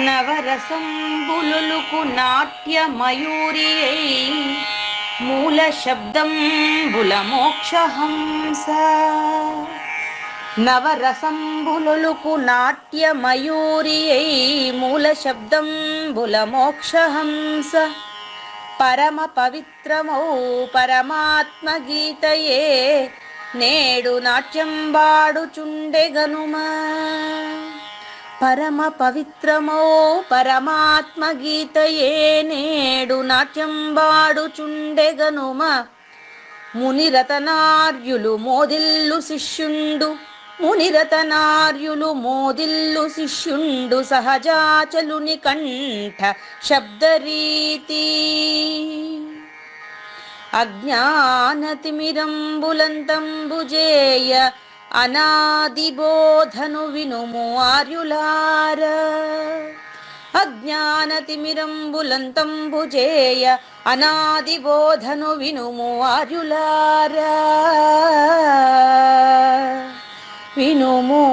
నవరసంబులుకు నాట్య మయూరియై మూల శబ్దంబుల మోక్షహంస. నవరసంబులుకు నాట్య మయూరియై మూల శబ్దంబుల మోక్షహంస. పరమ పవిత్రమౌ పరమాత్మ గీతయే నేడు నాట్యం బాడుచుండెగనుమా. పరమ పవిత్రమో పరమాత్మ గీతయే నేడు నాట్యం బాడుచుండెగనుమ. మునిరతనార్యులు మోదిల్లు శిష్యుండు, మునిరతనార్యులు మోదిల్లు శిష్యుండు సహజాచలుని కంఠ శబ్దరీతి. అజ్ఞానతిమిరంబులంతంబుజేయ అనాదిబోధను వినుము ఆర్యులార. అజ్ఞానతిమిరంబులంతంబుజేయ అనాదిబోధను వినుము ఆర్యులార. వినుము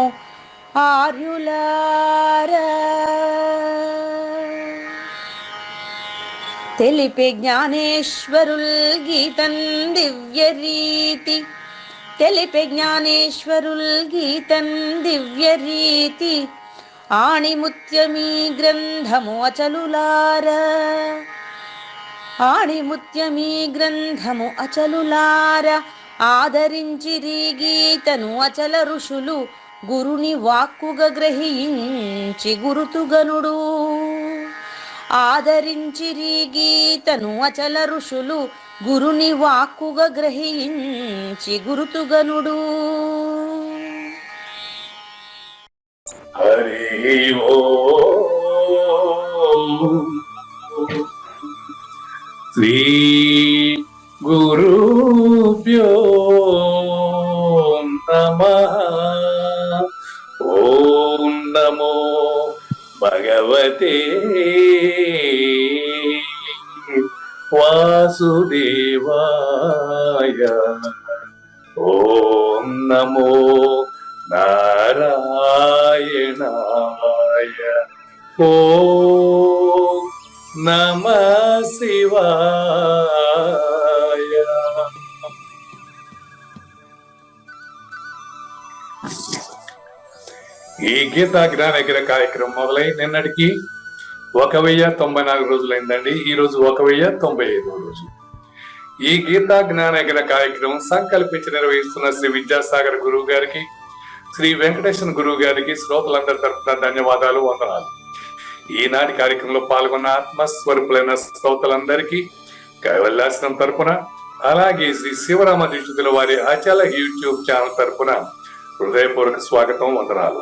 ఆర్యులార. తెలిపే జ్ఞానేశ్వరుల్ గీతన్ దివ్య రీతి. తెలిపే జ్ఞానేశ్వరుల్ గీతన్ దివ్య రీతి. ఆణిముత్యమీ గ్రంథము అచలులార. ఆణిముత్యమీ గ్రంథము అచలులార. ఆదరించిరి గీతను అచల ఋషులు గురుని వాక్కుగా గ్రహించి గురుతుగనుడు. ఆదరించిరి గీతను అచల ఋషులు గురుని వాక్కుగా గ్రహించి గురుతుగనుడు. హరి ఓం శ్రీ గురుభ్యో నమః. ఓం నమో భగవతే వాసుదేవాయ. ఓం నమో నారాయణాయ. ఓం నమః శివాయ. ఈ గీతా జ్ఞానగిర కార్యక్రమం మొదలై నిన్నటికి 1094 రోజులైందండి. ఈ రోజు 1095వ రోజు. ఈ గీతా జ్ఞానగిర కార్యక్రమం సంకల్పించి నిర్వహిస్తున్న శ్రీ విద్యాసాగర్ గురువు గారికి, శ్రీ వెంకటేశ్వర గురువు గారికి శ్రోతలందరి తరఫున ధన్యవాదాలు, వందనాలు. ఈనాటి కార్యక్రమంలో పాల్గొన్న ఆత్మస్వరూపులైన శ్రోతలందరికీ కైవల్యాశ్రమం తరఫున, అలాగే శ్రీ శివరామ దీక్షితుల వారి అచల యూట్యూబ్ ఛానల్ తరఫున హృదయపూర్వక స్వాగతం, వందనాలు.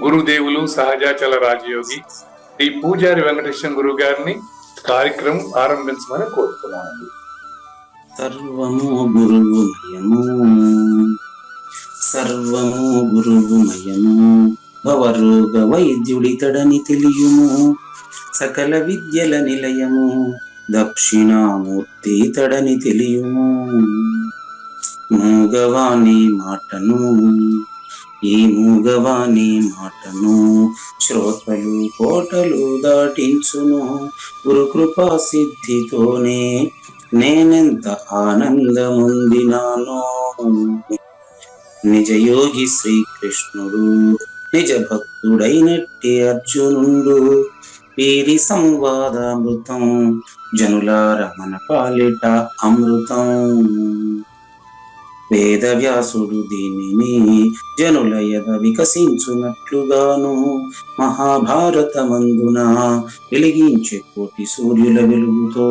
గురుదేవులు సహజాచల రాజయోగి శ్రీ పూజారి వెంకటేశ్వర గురువు గారిని కార్యక్రమం ఆరంభించమని కోరుతున్నానండి. సర్వము గురువుమయము, సర్వము గురువుమయము. భవరోగ వైద్యుడితడని తెలియుము, సకల విద్యల నిలయము. దక్షిణామూర్తి తడని తెలియుము. మూగవాణి మాటను, ఈ మూగవాణి మాటను శ్రోతలు కోటలు దాటించును. గురు కృపా సిద్ధితోనే నేనెంత ఆనందముందినానో. నిజయోగి శ్రీకృష్ణుడు, నిజ భక్తుడైనట్టి అర్జునుడు. వీరి సంవాదామృతం జనులార మన పాలిట అమృతం. వేదవ్యాసుడు దీనిని జనుల ఎద వికసించునట్లుగాను మహాభారతమందున వెలిగించే కోటి సూర్యుల వెలుగుతో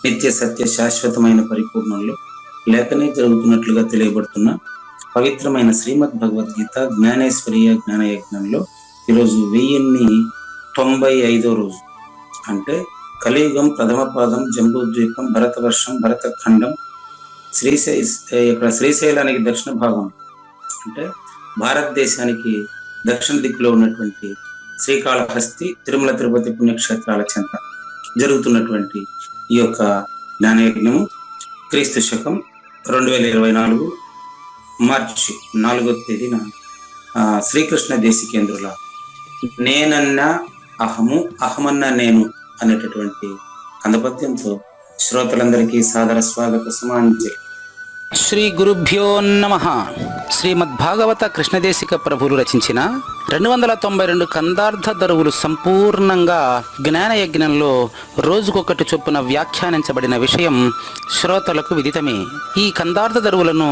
నిత్య సత్య శాశ్వతమైన పరిపూర్ణంలో లేఖనే జరుగుతున్నట్లుగా తెలియబడుతున్న పవిత్రమైన శ్రీమద్ భగవద్గీత జ్ఞానేశ్వరీయ జ్ఞానయజ్ఞంలో ఈరోజు 1095 రోజు. అంటే కలియుగం ప్రథమ పాదం, జంబూద్వీపం, భరతవర్షం, భరతఖండం, ఇక్కడ శ్రీశైలానికి దక్షిణ భాగం, అంటే భారతదేశానికి దక్షిణ దిక్కులో ఉన్నటువంటి శ్రీకాళహస్తి, తిరుమల తిరుపతి పుణ్యక్షేత్రాల చెంత జరుగుతున్నటువంటి ఈ యొక్క జ్ఞానయజ్ఞము క్రీస్తు శకం 2024 మార్చి 4వ తేదీన శ్రీకృష్ణ దేశికేంద్రుల నేనన్న అహము అహమన్న నేను అనేటటువంటి కందపద్యంతో శ్రోతలందరికీ సాదర స్వాగత సుమాంజలి. శ్రీ గురుభ్యో నమః. శ్రీమద్భాగవత కృష్ణదేశిక ప్రభులు రచించిన 292 కందార్థ దరువులు సంపూర్ణంగా జ్ఞానయజ్ఞంలో రోజుకొకటి చొప్పున వ్యాఖ్యానించబడిన విషయం శ్రోతలకు విదితమే. ఈ కందార్థ దరువులను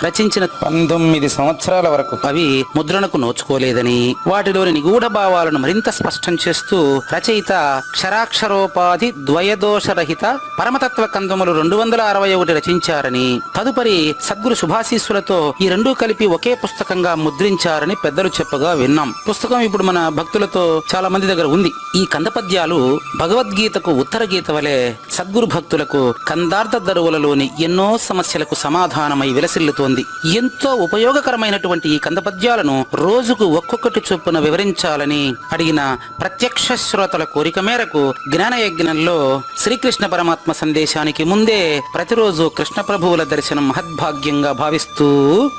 రచించిన 19 సంవత్సరాల వరకు అవి ముద్రణకు నోచుకోలేదని, వాటిలోని నిగూఢ భావాలను మరింత స్పష్టం చేస్తూ రచయిత క్షరాక్షరోపాధి ద్వయదోషరహిత పరమతత్వ కందములు 261 రచించారని, తదుపరి సద్గురు శుభాశీస్సులతో ఈ రెండూ కలిపి ఒకే పుస్తకంగా ముద్రించారని పెద్దలు చెప్పగా విన్నాం. పుస్తకం ఇప్పుడు మన భక్తులతో చాలా మంది దగ్గర ఉంది. ఈ కందపద్యాలు భగవద్గీతకు ఉత్తర గీత వలె సద్గురు భక్తులకు కందార్థ దరువులలోని ఎన్నో సమస్యలకు సమాధానమై విలసిల్లుతోంది. ఎంతో ఉపయోగకరమైనటువంటి ఈ కందపద్యాలను రోజుకు ఒక్కొక్కటి చొప్పున వివరించాలని అడిగిన ప్రత్యక్ష శ్రోతల కోరిక మేరకు జ్ఞానయజ్ఞంలో శ్రీకృష్ణ పరమాత్మ సందేశానికి ముందే ప్రతిరోజు కృష్ణ ప్రభువుల దర్శనం మహద్భాగ్యంగా భావిస్తూ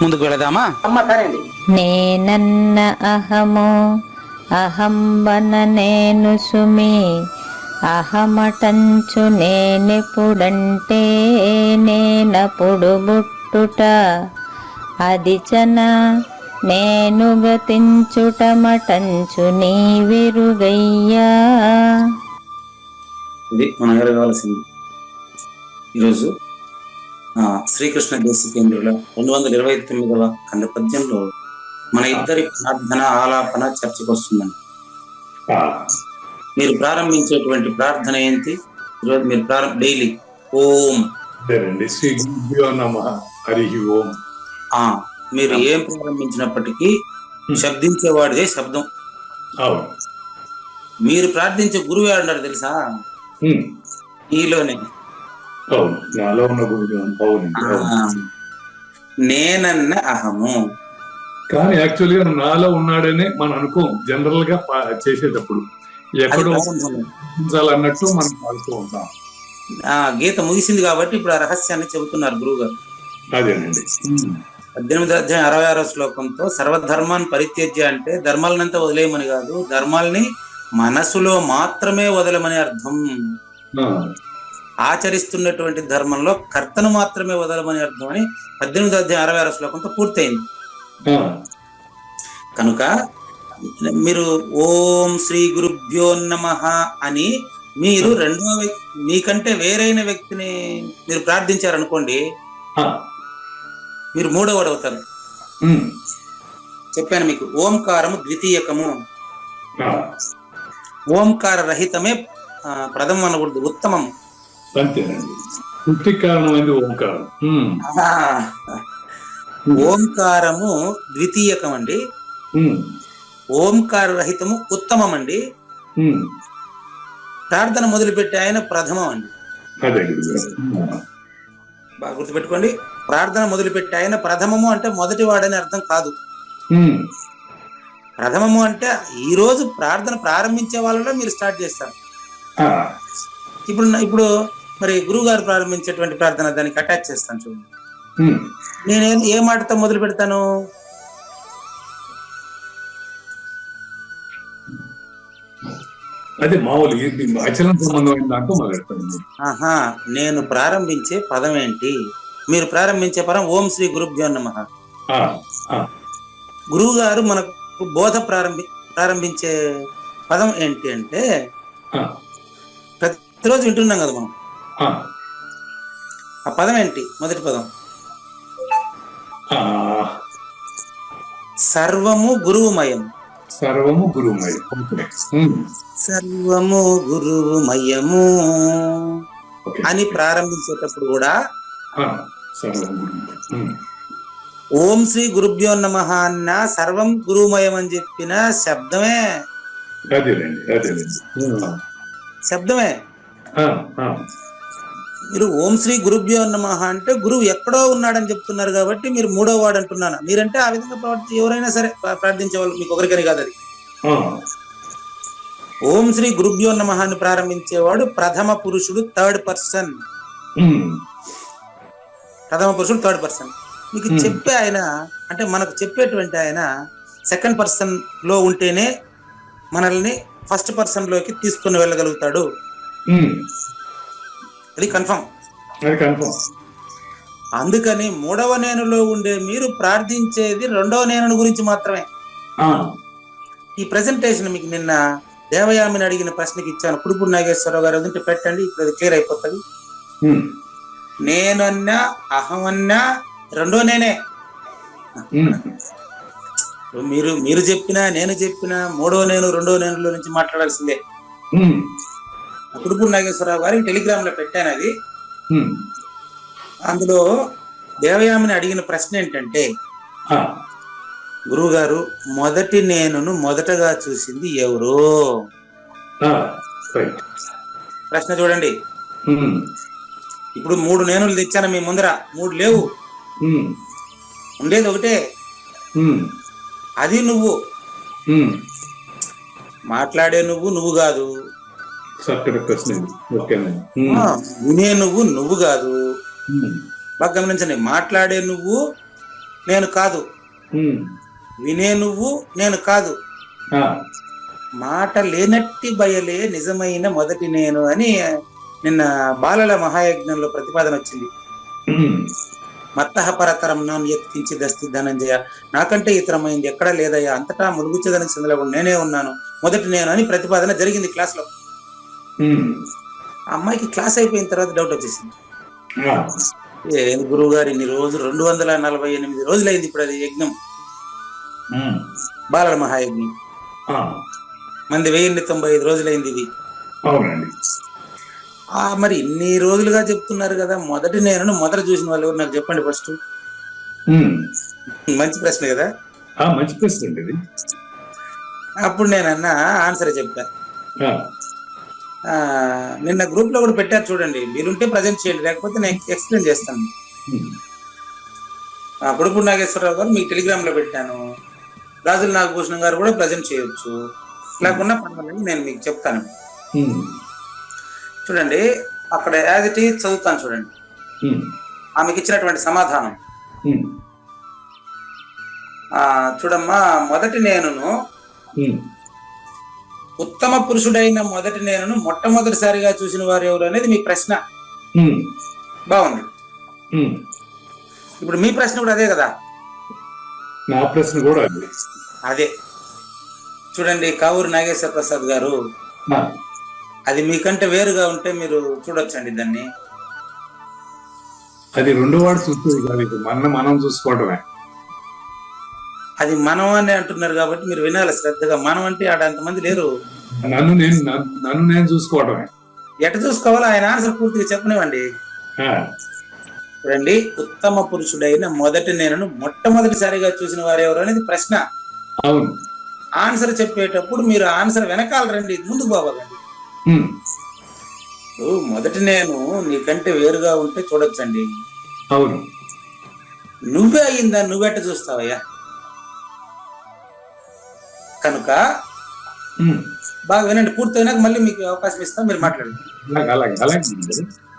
ముందుకు వెళదామా? నేనన్న అహము అహంబన నేను సుమి అహమటంచు నేనెప్పుడంటే నేనప్పుడు బుట్టుట అదిచన నేను గతించుట మటంచు నీ విరుగయ్యా. ఇది మనం ఎరగాల్సింది. ఈరోజు శ్రీకృష్ణ దేశికేంద్రుల 229వ కందపద్యంలో మన ఇద్దరి ప్రార్థన ఆలాపన చర్చకు వస్తుందండి. మీరు ప్రారంభించేటువంటి ప్రార్థన ఏంటి? ఈరోజు మీరు డైలీ ఓం శ్రీ గురుభ్యో నమః హరి ఓం. మీరు ఏం ప్రారంభించినప్పటికీ శబ్దించేవాడిదే శబ్దం. మీరు ప్రార్థించే గురువు అన్నారు తెలుసా? నీలోనే నేనన్న అహము. కానీ యాక్చువల్ గా నాలో ఉన్నాడనే మనం అనుకోం. జనరల్ గా చేసేటప్పుడు ఎక్కడో అన్నట్టు మనం పాడుతూ ఉంటాం. గీత ముగిసింది కాబట్టి ఇప్పుడు ఆ రహస్యాన్ని చెబుతున్నారు గురువు గారు. అదేనండి. 18వ అధ్యాయం 66వ శ్లోకంతో సర్వధర్మాన్ని పరిత్యజ్య అంటే ధర్మాలనంతా వదిలేయమని కాదు, ధర్మాల్ని మనసులో మాత్రమే వదలమని అర్థం. ఆచరిస్తున్నటువంటి ధర్మంలో కర్తను మాత్రమే వదలమని అర్థం అని 18వ అధ్యాయం 66వ శ్లోకంతో పూర్తయింది. కనుక మీరు ఓం శ్రీ గురుభ్యో నమః అని మీరు రెండవ మీకంటే వేరైన వ్యక్తిని మీరు ప్రార్థించారనుకోండి, మీరు మూడవడు అవుతారు. చెప్పాను మీకు, ఓంకారము ద్వితీయకము, ఓంకార రహితమే ప్రథమం అనకూడదు, ఉత్తమము. ఓంకారము ద్వితీయకం అండి, ఓంకార రహితము ఉత్తమం అండి. ప్రార్థన మొదలుపెట్టే ఆయన ప్రథమం అండి. బాగా గుర్తుపెట్టుకోండి, ప్రార్థన మొదలుపెట్టే ఆయన ప్రథమము అంటే మొదటి వాడని అర్థం కాదు. ప్రథమము అంటే ఈ రోజు ప్రార్థన ప్రారంభించే వాళ్ళలో మీరు స్టార్ట్ చేస్తారు. ఇప్పుడు మరి గురువు గారు ప్రారంభించేటువంటి ప్రార్థన దానికి అటాచ్ చేస్తాను చూడండి. నేను ఏ మాటతో మొదలు పెడతాను? అదే మామూలు అచలం సంబంధమైన దాంట్లో మొదలెడతాను. నేను ప్రారంభించే పదం ఏంటి? మీరు ప్రారంభించే పదం ఓం శ్రీ గురుభ్యో నమః. గురువు గారు మనకు బోధ ప్రారంభించే పదం ఏంటి అంటే, ప్రతిరోజు వింటున్నాం కదా మనం, ఆ పదం ఏంటి? మొదటి పదం ఆ, సర్వము గురువుమయం. సర్వము గురుమయం. ఓకే. ఉమ్, సర్వము గురువుమయము ఓకే. అని ప్రారంభించేటప్పుడు కూడా ఆ, సర్వము గురుమయం. ఓం శ్రీ గురుభ్యో నమః అన్న సర్వం గురువుమయం అని చెప్పిన శబ్దమే. అదేలేండి, అదేలేండి. శబ్దమే. ఆ, ఆ, మీరు ఓం శ్రీ గురుభ్యో నమః అంటే గురువు ఎక్కడో ఉన్నాడని చెప్తున్నారు కాబట్టి మీరు మూడో వాడు అంటున్నాను. మీరంటే ఆ విధంగా ఎవరైనా సరే ప్రార్థించే వాళ్ళు, మీకు ఒకరికని కాదు అది. ఆ, ఓం శ్రీ గురుభ్యో నమః అని ప్రారంభించేవాడు ప్రథమ పురుషుడు, థర్డ్ పర్సన్. ఉమ్, ప్రథమ పురుషుడు, థర్డ్ పర్సన్. మీకు చెప్పే ఆయన అంటే మనకు చెప్పేటువంటి ఆయన సెకండ్ పర్సన్ లో ఉంటేనే మనల్ని ఫస్ట్ పర్సన్ లోకి తీసుకుని వెళ్ళగలుగుతాడు. ఉమ్, అది కన్ఫర్మ్. అది కన్ఫర్మ్. అందుకని మూడవ నేనులో ఉండే మీరు ప్రార్థించేది రెండవ నేను గురించి మాత్రమే. ఆ, ఈ ప్రెజెంటేషన్ మీకు నిన్న దేవయామిని అడిగిన ప్రశ్నకి ఇచ్చాను. కుడుపూడి నాగేశ్వరరావు గారు ఉంటే పెట్టండి, ఇప్పుడు అది క్లియర్ అయిపోతుంది. ఉమ్, నేనన్నా అహమన్నా రెండో నేనే. ఉమ్, మీరు మీరు చెప్పినా నేను చెప్పినా మూడో నేను రెండో నేనులో నుంచి మాట్లాడాల్సిందే. ఉమ్, కుడుపూడి నాగేశ్వరరావు గారికి టెలిగ్రామ్ లో పెట్టాను అది. ఉమ్, అందులో దేవయామిని అడిగిన ప్రశ్న ఏంటంటే, ఆ, గురువు గారు మొదటి నేనును మొదటగా చూసింది ఎవరు? ఆ, రైట్. ప్రశ్న చూడండి. ఉమ్, ఇప్పుడు 3 నేనులు తెచ్చాను మీ ముందర, 3 లేవు, ఉమ్, ఉండేది ఒకటే. ఉమ్, అది నువ్వు. ఉమ్, మాట్లాడే నువ్వు కాదు. చక్కటి ప్రశ్న ఇది. ఓకేనండి. ఉమ్, ఆ, వినే నువ్వు కాదు. ఉమ్, బాగా గమనించండి. మాట్లాడే నువ్వు నేను కాదు, ఉమ్, వినే నువ్వు నేను కాదు. ఆ, మాట లేనట్టి బయలే నిజమైన మొదటి నేను అని నిన్న బాలల మహాయజ్ఞంలో ప్రతిపాదన వచ్చింది. ఉమ్, మత్తః పరతరం నాన్ ఎత్కించి దస్తి ధనంజయ, నాకంటే ఇతరమైంది ఎక్కడా లేదయ్యా, అంతటా ములుగుచ్చదనికి సందులో నేనే ఉన్నాను, మొదటి నేను అని ప్రతిపాదన జరిగింది క్లాస్ లో. ఉమ్, ఆ అమ్మాయికి క్లాస్ అయిపోయిన తర్వాత డౌట్ వచ్చేసింది. ఆ, ఏంది గురువు గారు ఇన్ని రోజులు 248 రోజులైంది ఇప్పుడు అది యజ్ఞం, ఉమ్, బాలల మహాయజ్ఞం. ఆ, మంది 1095 రోజులైంది ఇది. అవునండి. మరి ఇన్ని రోజులుగా చెప్తున్నారు కదా, మొదటి నేను మొదట చూసిన వాళ్ళు ఎవరు నాకు చెప్పండి ఫస్ట్. ఉమ్, మంచి ప్రశ్న కదా. ఆ, మంచి ప్రశ్న అండి ఇది. అప్పుడు నేను అన్న ఆన్సర్ చెప్పా. ఆ, నిన్న గ్రూప్ లో కూడా పెట్టారు చూడండి, మీరుంటే ప్రజెంట్ చేయండి, లేకపోతే నేను ఎక్స్ప్లెయిన్ చేస్తాను. ఉమ్, కుడుపూడి నాగేశ్వరరావు గారు మీకు టెలిగ్రామ్ లో పెట్టాను. రాజుల నాగభూషణం గారు కూడా ప్రజెంట్ చేయొచ్చు, లేకున్నా పర్వాలేదు, నేను మీకు చెప్తాను. ఉమ్, చూడండి అక్కడ యాజ్ ఇట్ ఈజ్ చదువుతాను చూడండి. ఉమ్, ఆమెకి ఇచ్చినటువంటి సమాధానం. ఉమ్, చూడమ్మా, మొదటి నేనును ఉమ్, ఉత్తమ పురుషుడైన మొదటి నేనును మొట్టమొదటిసారిగా చూసిన వారు ఎవరు అనేది మీ ప్రశ్న. ఉమ్, బాగుంది. ఉమ్, ఇప్పుడు మీ ప్రశ్న కూడా అదే కదా. నా ప్రశ్న కూడా అది. అదే చూడండి, కావూరు నాగేశ్వర ప్రసాద్ గారు, ఆ, అది మీకంటే వేరుగా ఉంటే మీరు చూడొచ్చండి దాన్ని. అది రెండు వాడు చూసేది కాదు, ఇది మనం చూసుకోవడమే. అది మనం అని అంటున్నారు కాబట్టి మీరు వినాలి శ్రద్ధగా. మనం అంటే ఆడ అంతమంది లేరు. నన్ను నేను చూసుకోవడమే. ఎట చూసుకోవాలో ఆయన ఆన్సర్ పూర్తిగా చెప్పనివ్వండి. ఆ, చూడండి, ఉత్తమ పురుషుడైన మొదటి నేను మొట్టమొదటిసారిగా చూసిన వారు ఎవరు అనేది ప్రశ్న. అవును. ఆన్సర్ చెప్పేటప్పుడు మీరు ఆన్సర్ వెనకాల రండి, ముందుకు పోవాలండి. ఉమ్, మొదటి నేను నీకంటే వేరుగా ఉంటే చూడొచ్చండి. అవును. నువ్వే అయ్యిందా, నువ్వెట్ట చూస్తావయ్యా? కనుక ఉమ్, బాగా వినండి, పూర్తయినాక మళ్ళీ మీకు అవకాశం ఇస్తాం, మీరు మాట్లాడండి. అలాగే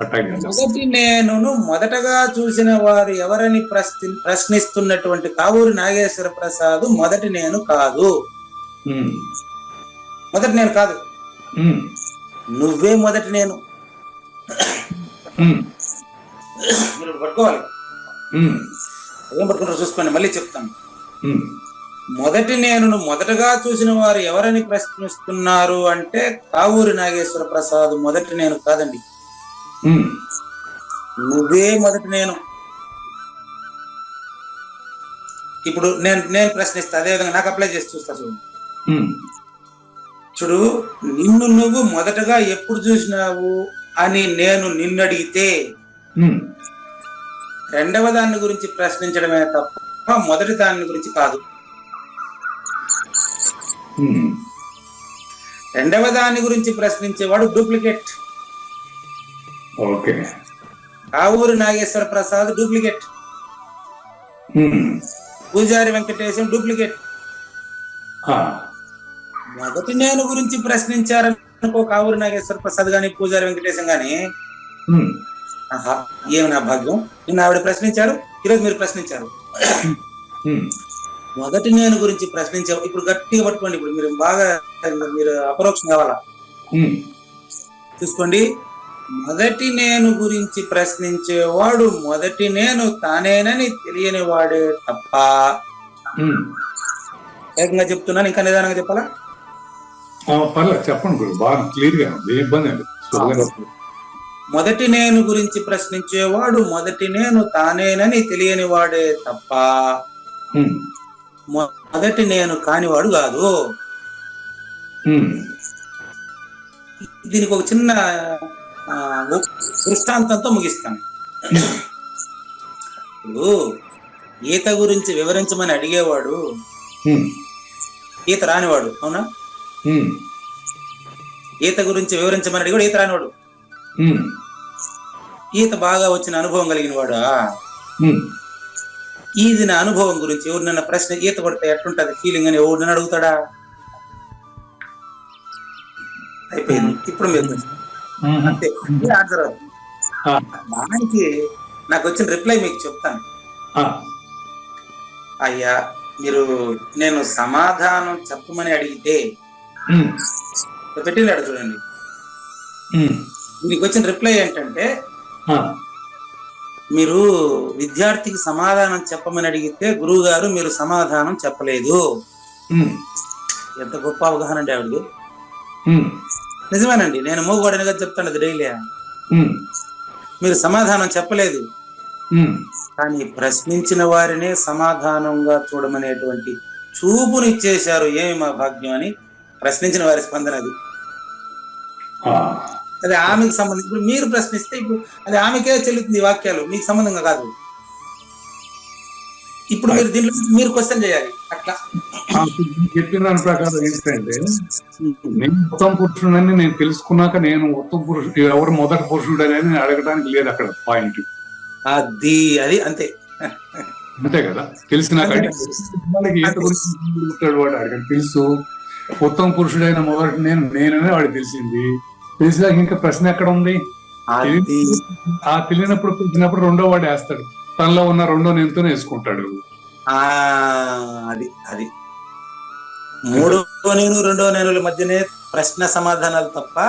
అట్టాగే. మొదటి నేను మొదటగా చూసిన వారు ఎవరని ప్రశ్నిస్తున్నటువంటి కావూరి నాగేశ్వర ప్రసాద్ మొదటి నేను కాదు. ఉమ్, మొదటి నేను కాదు, ఉమ్, నువ్వే మొదటి నేను. ఉమ్, మీరు పట్టుకోవాలి. ఉమ్, ఏం పట్టుకుంటారో చూసుకోండి, మళ్ళీ చెప్తాను. ఉమ్, మొదటి నేను మొదటగా చూసిన వారు ఎవరని ప్రశ్నిస్తున్నారు అంటే కావూరి నాగేశ్వర ప్రసాద్ మొదటి నేను కాదండి. ఉమ్, నువ్వే మొదటి నేను. ఇప్పుడు నేను ప్రశ్నిస్తా, అదేవిధంగా నాకు అప్లై చేసి చూస్తా చూడు. చూడు, నిన్ను నువ్వు మొదటగా ఎప్పుడు చూసినావు అని నేను నిన్ను అడిగితే రెండవ దాని గురించి ప్రశ్నించడమే తప్ప మొదటి దాని గురించి కాదు. రెండవ దాని గురించి ప్రశ్నించేవాడు duplicate. Okay. Kavuru Nageswara Prasad duplicate. Pujari Venkatesham duplicate. మొదటి నేను గురించి ప్రశ్నించారనుకో కావూరు నాగేశ్వర ప్రసాద్ గాని పూజారి వెంకటేశం గాని, ఆహా ఏమి నా భాగ్యం, నిన్న ఆవిడ ప్రశ్నించారు, ఈరోజు మీరు ప్రశ్నించారు. మొదటి నేను గురించి ప్రశ్నించే, ఇప్పుడు గట్టిగా పట్టుకోండి, ఇప్పుడు మీరు బాగా మీరు అపరోక్షం కావాలా చూసుకోండి. మొదటి నేను గురించి ప్రశ్నించేవాడు మొదటి నేను తానేనని తెలియని వాడే తప్ప. ఏకంగా చెప్తున్నాను, ఇంకా నిదానంగా చెప్పాలా? పర్లేదు చెప్పండి గురు, బాగా క్లియర్ గా ఉంది, ఇబ్బంది అండి. మొదటి నేను గురించి ప్రశ్నించేవాడు మొదటి నేను తానేనని తెలియని వాడే తప్ప మొదటి నేను కానివాడు కాదు. దీనికి ఒక చిన్న దృష్టాంతంతో ముగిస్తాను. ఇప్పుడు ఈత గురించి వివరించమని అడిగేవాడు ఈత రానివాడు, అవునా? ఈత గురించి వివరించమని అడిగాడు ఈత రానివాడు. ఈత బాగా వచ్చిన అనుభవం కలిగిన వాడా? ఇది నా అనుభవం గురించి ఎవరినన్నా ప్రశ్న ఈత కొడితే ఎట్లుంటది ఫీలింగ్ అని ఎవరినన్నా అడుగుతాడా? అయిపోయింది. ఇప్పుడు మీరు అంతే ఆన్సర్. దానికి నాకు వచ్చిన రిప్లై మీకు చెప్తాను. అయ్యా, మీరు నేను సమాధానం చెప్పమని అడిగితే పెట్టినాడు చూడండి. మీకు వచ్చిన రిప్లై ఏంటంటే, మీరు విద్యార్థికి సమాధానం చెప్పమని అడిగితే గురువు గారు మీరు సమాధానం చెప్పలేదు. ఎంత గొప్ప అవగాహన అండి ఆవిడది. నిజమేనండి, నేను మూగోడనిగా చెప్తాను అది డైలీ. మీరు సమాధానం చెప్పలేదు, కానీ ప్రశ్నించిన వారినే సమాధానంగా చూడమనేటువంటి చూపునిచ్చేశారు. ఏమి మా భాగ్యం అని ప్రశ్నించిన వారి స్పందన అది. అది ఆమెకు సంబంధించి. ఇప్పుడు మీరు ప్రశ్నిస్తే ఇప్పుడు అది ఆమెకే చెల్లుతుంది, వాక్యాలు మీకు సంబంధంగా కాదు. ఇప్పుడు మీరు దీంట్లో మీరు క్వశ్చన్ చేయాలి. అట్లా చెప్పిన దాని ప్రకారం ఏంటంటే, నేను ఉత్తమ పురుషుడని నేను తెలుసుకున్నాక నేను ఉత్తమ పురుషుడు ఎవరు మొదటి పురుషుడు అనేది నేను అడగడానికి లేదు అక్కడ పాయింట్. అది అది అంతే అంతే కదా. తెలిసినాక ఈత గురించి వాడు అడిగాడు, తెలుసు ఉత్తమ పురుషుడైన మొదటి నేననే వాడికి తెలిసింది. తెలిసినాక ఇంకా ప్రశ్న ఎక్కడ ఉంది? ఆ తెలియనప్పుడు పిలిచినప్పుడు రెండో వాడు వేస్తాడు, తనలో ఉన్న రెండో నేనుతోనే వేసుకుంటాడు. అది అది మూడో నేను రెండో నేనుల మధ్యనే ప్రశ్న సమాధానాలు తప్ప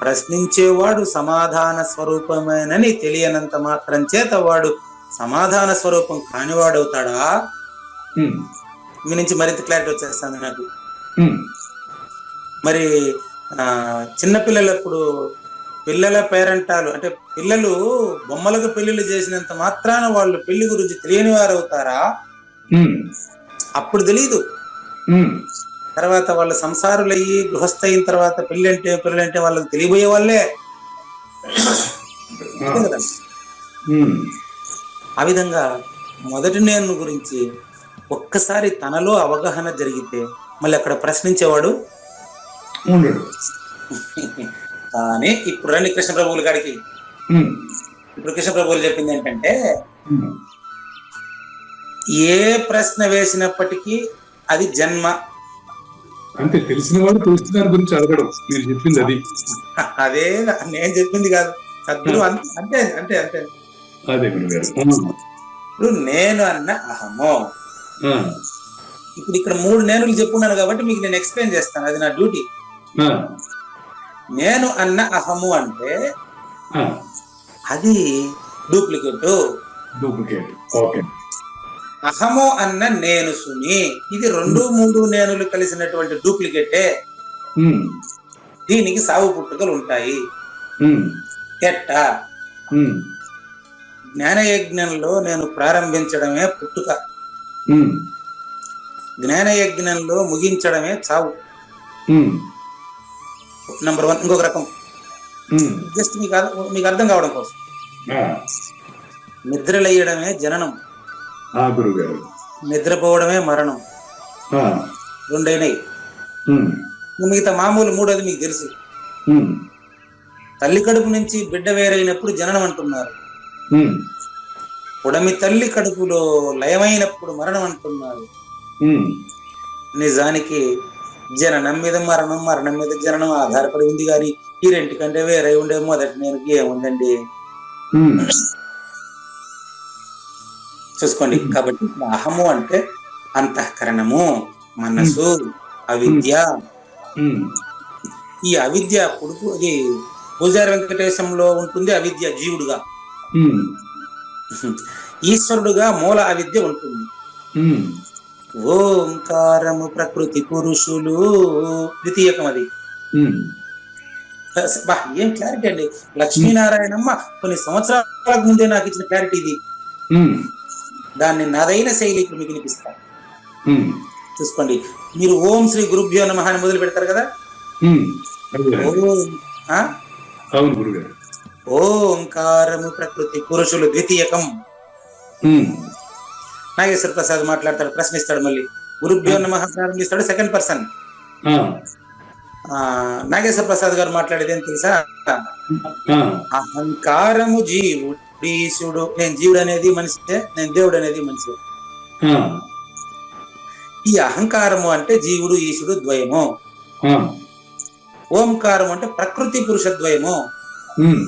ప్రశ్నించేవాడు సమాధాన స్వరూపమేనని తెలియనంత మాత్రం చేత వాడు సమాధాన స్వరూపం కానివాడవుతాడా? మీ నుంచి మరింత క్లారిటీ వచ్చేస్తుంది నాకు. మరి చిన్నపిల్లలప్పుడు పిల్లల పేరెంటాలు అంటే పిల్లలు బొమ్మలకు పెళ్లిళ్ళు చేసినంత మాత్రాన వాళ్ళు పెళ్లి గురించి తెలియని వారు అవుతారా? అప్పుడు తెలీదు. తర్వాత వాళ్ళు సంసారులు అయ్యి గృహస్థ అయిన తర్వాత పిల్లలంటే వాళ్ళకి తెలియబోయే వాళ్ళే. ఆ విధంగా మొదటి నేను గురించి ఒక్కసారి తనలో అవగాహన జరిగితే మళ్ళీ అక్కడ ప్రశ్నించేవాడు కానీ ఇప్పుడు రండి కృష్ణ ప్రభువుల గారికి. ఇప్పుడు కృష్ణ ప్రభువులు చెప్పింది ఏంటంటే, ఏ ప్రశ్న వేసినప్పటికీ అది జన్మ. అంటే తెలిసిన వాడు తెలిసిన దాని గురించి అడగడం మీరు చెప్పింది అది. అదే నేను చెప్పింది కాదు, సద్గురు అంతే అంతే అంతే. అదే ఇప్పుడు నేను అన్న అహమో, ఇప్పుడు ఇక్కడ 3 నేనులు చెప్పున్నాను కాబట్టి మీకు నేను ఎక్స్ప్లెయిన్ చేస్తాను, అది నా డ్యూటీ. నేను అన్న అహము అంటే అది డూప్లికేట్. ఓకే. అహము అన్న నేను సుని, ఇది 2-3 నేనులు కలిసినటువంటి డూప్లికేటే. దీనికి సాగు పుట్టుకలు ఉంటాయి. ఎట్టా ఉమ్, జ్ఞానయజ్ఞంలో నేను ప్రారంభించడమే పుట్టుక, ఉమ్, జ్ఞానయజ్ఞంలో ముగించడమే చావు. ఉమ్, నంబర్ 1. ఇంకొక రకం, ఉమ్, జస్ట్ మీకు అర్థం కావడం కోసం, ఆ, నిద్రలేయడమే జననం, గురుగారు. నిద్రపోవడమే మరణం. ఆ, రెండైనాయి. ఉమ్, మిగతా మామూలు మూడోది మీకు తెలుసు. ఉమ్, తల్లి కడుపు నుంచి బిడ్డ వేరైనప్పుడు జననం అంటున్నారు, ఉమ్, పుడమి తల్లి కడుపులో లయమైనప్పుడు మరణం అంటున్నారు. ఉమ్, నిజానికి జననం మీద మరణం, మరణం మీద జననం ఆధారపడి ఉంది కానీ ఈ రెంటికంటే వేరే ఉండే మొదటి నేను ఏముందండి ఉమ్, చూసుకోండి. కాబట్టి అహము అంటే అంతఃకరణము, మనసు, అవిద్య. ఉమ్, ఈ అవిద్య పుడుపు అది పూజారి వెంకటేశంలో ఉంటుంది. అవిద్య జీవుడుగా, ఉమ్, ఈశ్వరుడుగా మూల అవిద్య ఉంటుంది. ఉమ్, ఓంకారము ప్రకృతి పురుషులు ద్వితీయకం అది. ఉమ్, బా ఏం క్లారిటీ అండి! లక్ష్మీనారాయణమ్మ కొన్ని సంవత్సరాల ముందే నాకు ఇచ్చిన క్లారిటీ ఇది. ఉమ్, దాన్ని నాదైన శైలికి మీకు వినిపిస్తాను. ఉమ్, చూసుకోండి. మీరు ఓం శ్రీ గురుభ్యో నమః అని మొదలు పెడతారు కదా. ఉమ్, అవును ఆ? గురుగారు. ఓంకారము ప్రకృతి పురుషులు ద్వితీయకం. ఉమ్, నాగేశ్వర ప్రసాద్ మాట్లాడతాడు, ప్రశ్నిస్తాడు, మళ్ళీ గురుభ్యో నమః ప్రారంభిస్తాడు, సెకండ్ పర్సన్. ఆ, నాగేశ్వర ప్రసాద్ గారు మాట్లాడేది ఏం తెలుసా? ఆ, అహంకారము జీవుడు ఈశుడు. నేను జీవుడు అనేది మనిషే, నేను దేవుడు అనేది మనిషే. ఆ, ఈ అహంకారము అంటే జీవుడు ఈశుడు ద్వయము. ఆ, ఓంకారం అంటే ప్రకృతి పురుషద్వయము. ఉమ్,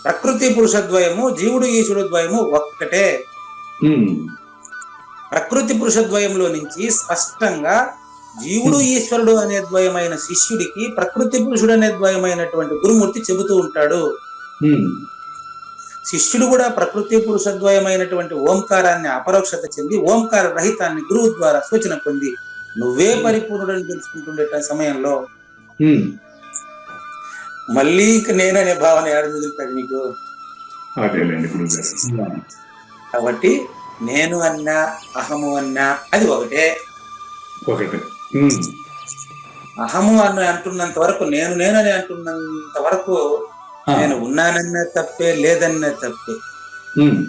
ప్రకృతి పురుషద్వయము, జీవుడు ఈశుడు ద్వయము ఒక్కటే. ఉమ్, ప్రకృతి పురుషద్వయంలో నుంచి స్పష్టంగా జీవుడు ఈశ్వరుడు అనే ద్వయమైన శిష్యుడికి ప్రకృతి పురుషుడు అనే ద్వయమైనటువంటి గురుమూర్తి చెబుతూ ఉంటాడు. ఉమ్, శిష్యుడు కూడా ప్రకృతి పురుషద్వయమైనటువంటి ఓంకారాన్ని అపరోక్షత చెంది ఓంకార రహితాన్ని గురువు ద్వారా సూచన పొంది నువ్వే పరిపూర్ణుడని తెలుసుకుంటుండే సమయంలో ఉమ్, మళ్ళీ ఇంక నేననే భావన ఏడ మిగులుతుంది మీకు? అదేలేండి గురుగారు. కాబట్టి నేను అన్నా అహము అన్నా అది ఒకటే. ఒకటే. ఉమ్, అహము అని అంటున్నంత వరకు, నేనని అంటున్నంత వరకు నేను ఉన్నానన్న తప్పే, లేదన్న తప్పే. ఉమ్,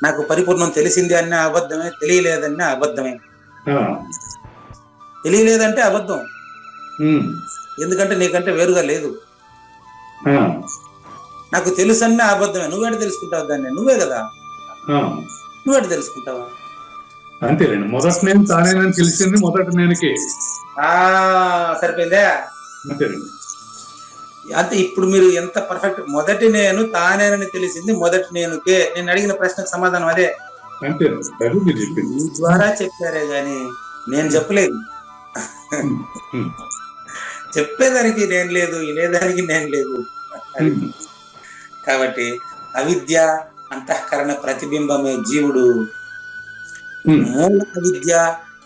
నాకు పరిపూర్ణం తెలిసింది అన్న అబద్ధమే, తెలియలేదన్న అబద్ధమే. ఆ, తెలియలేదంటే అబద్ధం, ఉమ్, ఎందుకంటే నీకంటే వేరుగా లేదు. ఆ, నాకు తెలుసన్న అబద్ధమే. నువ్వేట తెలుసుకుంటావు దాన్ని? నువ్వే కదా, ఆ, నువ్వేట తెలుసుకుంటావా? అంతేలేండి. మొదటి నేను తానేనని తెలిసింది మొదటి నేనుకే. సరిపోయిందా? అంతేనండి. అంతే. ఇప్పుడు మీరు ఎంత పర్ఫెక్ట్. మొదటి నేను తానేనని తెలిసింది మొదటి నేనుకే. నేను అడిగిన ప్రశ్నకు సమాధానం అదే. అంతేనండి, అది మీరు చెప్పింది. మీ ద్వారా చెప్పారే గాని నేను చెప్పలేదు. చెప్పేదానికి నేను లేదు, వినేదానికి నేను లేదు. కాబట్టి అవిద్య అంతఃకరణ ప్రతిబింబమే జీవుడు, మూల అవిద్య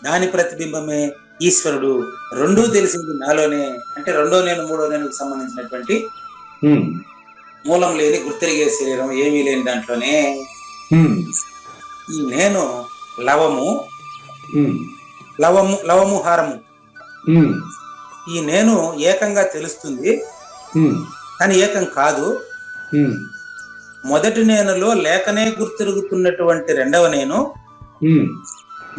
దాని ప్రతిబింబమే ఈశ్వరుడు. రెండూ తెలిసింది నాలోనే. అంటే రెండో నేను మూడో నేను సంబంధించినటువంటి మూలం లేని గుర్తిరిగే శరీరం ఏమీ లేని దాంట్లోనే ఈ నేను లవము లవము లవము హారము ఈ నేను ఏకంగా తెలుస్తుంది కానీ ఏకం కాదు. మొదటి నేనులో లేకనే గుర్తిరుగుతున్నటువంటి రెండవ నేను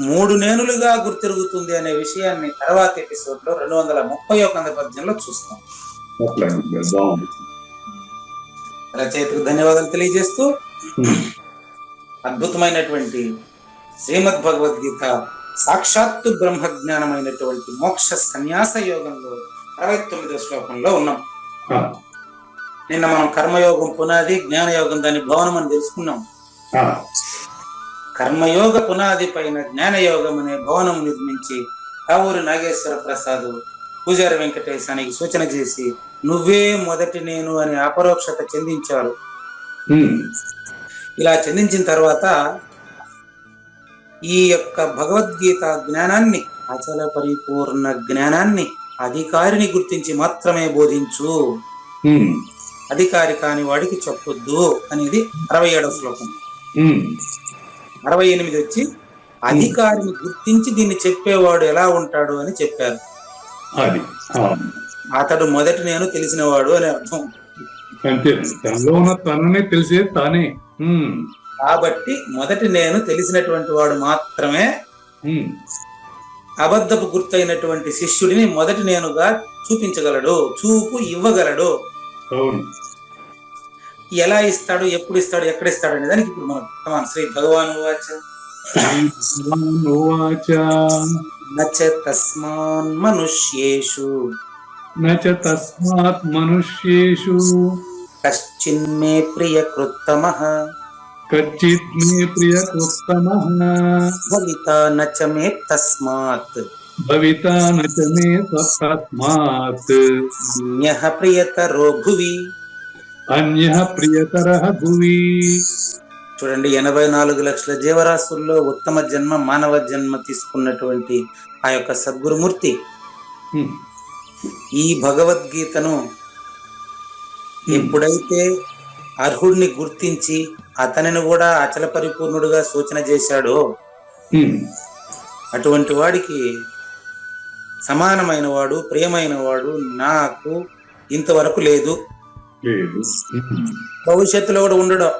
మూడు నేనులుగా గుర్తిరుగుతుంది అనే విషయాన్ని తర్వాత ఎపిసోడ్ లో 231 పద్యంలో చూస్తాం. రచయితకు ధన్యవాదాలు తెలియజేస్తూ అద్భుతమైనటువంటి శ్రీమద్ భగవద్గీత సాక్షాత్తు బ్రహ్మజ్ఞానమైనటువంటి మోక్ష సన్యాస యోగంలో 69వ శ్లోకంలో ఉన్నాం. నిన్న మనం కర్మయోగం పునాది, జ్ఞానయోగం దాని భవనం అని తెలుసుకున్నాం. కర్మయోగ పునాది పైన జ్ఞానయోగం అనే భవనం నిర్మించి కావూరి నాగేశ్వర ప్రసాద్ పూజారి వెంకటేశానికి సూచన చేసి నువ్వే మొదటి నేను అనే అపరోక్షత చెందించారు. ఇలా చెందించిన తర్వాత ఈ యొక్క భగవద్గీత జ్ఞానాన్ని, అచల పరిపూర్ణ జ్ఞానాన్ని అధికారిని గుర్తించి మాత్రమే బోధించు. అధికారి కాని వాడికి చెప్పొద్దు అనేది 67వ శ్లోకం. 68 వచ్చి అధికారిని గుర్తించి దీన్ని చెప్పేవాడు ఎలా ఉంటాడు అని చెప్పారు. అది అతడు మొదటి నేను తెలిసినవాడు అని అర్థం. అంతే, తనలో ఉన్న తననే తెలిసే తానే. కాబట్టి మొదటి నేను తెలిసినటువంటి వాడు మాత్రమే అబద్ధపు గుర్తైనటువంటి శిష్యుడిని మొదటి నేనుగా చూపించగలడు, చూపు ఇవ్వగలడు. అవును. ఎలా ఇస్తాడు, ఎప్పుడు ఇస్తాడు, ఎక్కడ ఇస్తాడు అనే దానికి ఇప్పుడు మనం శ్రీ భగవాన్ ఉవాచ నచ తస్మాన్ మనుష్యేషు తస్మాత్ మనుష్యేషు కశ్చిన్మే ప్రియకృత్తమః కచ్చిత్ మే ప్రియకృత్తమః భవితా నచ మే తస్మాత్ భవితా నచ మే తస్మాత్ అన్యః ప్రియతరో భువి. అన్యః ప్రియతరః భువి. చూడండి, 84 లక్షల జీవరాశుల్లో ఉత్తమ జన్మ మానవ జన్మ తీసుకున్నటువంటి ఆ యొక్క సద్గురుమూర్తి ఈ భగవద్గీతను ఎప్పుడైతే అర్హుడిని గుర్తించి అతనిని కూడా అచల పరిపూర్ణుడుగా సూచన చేశాడో అటువంటి వాడికి సమానమైన వాడు, ప్రియమైన వాడు నాకు ఇంతవరకు లేదు, భవిష్యత్తులో కూడా ఉండడు.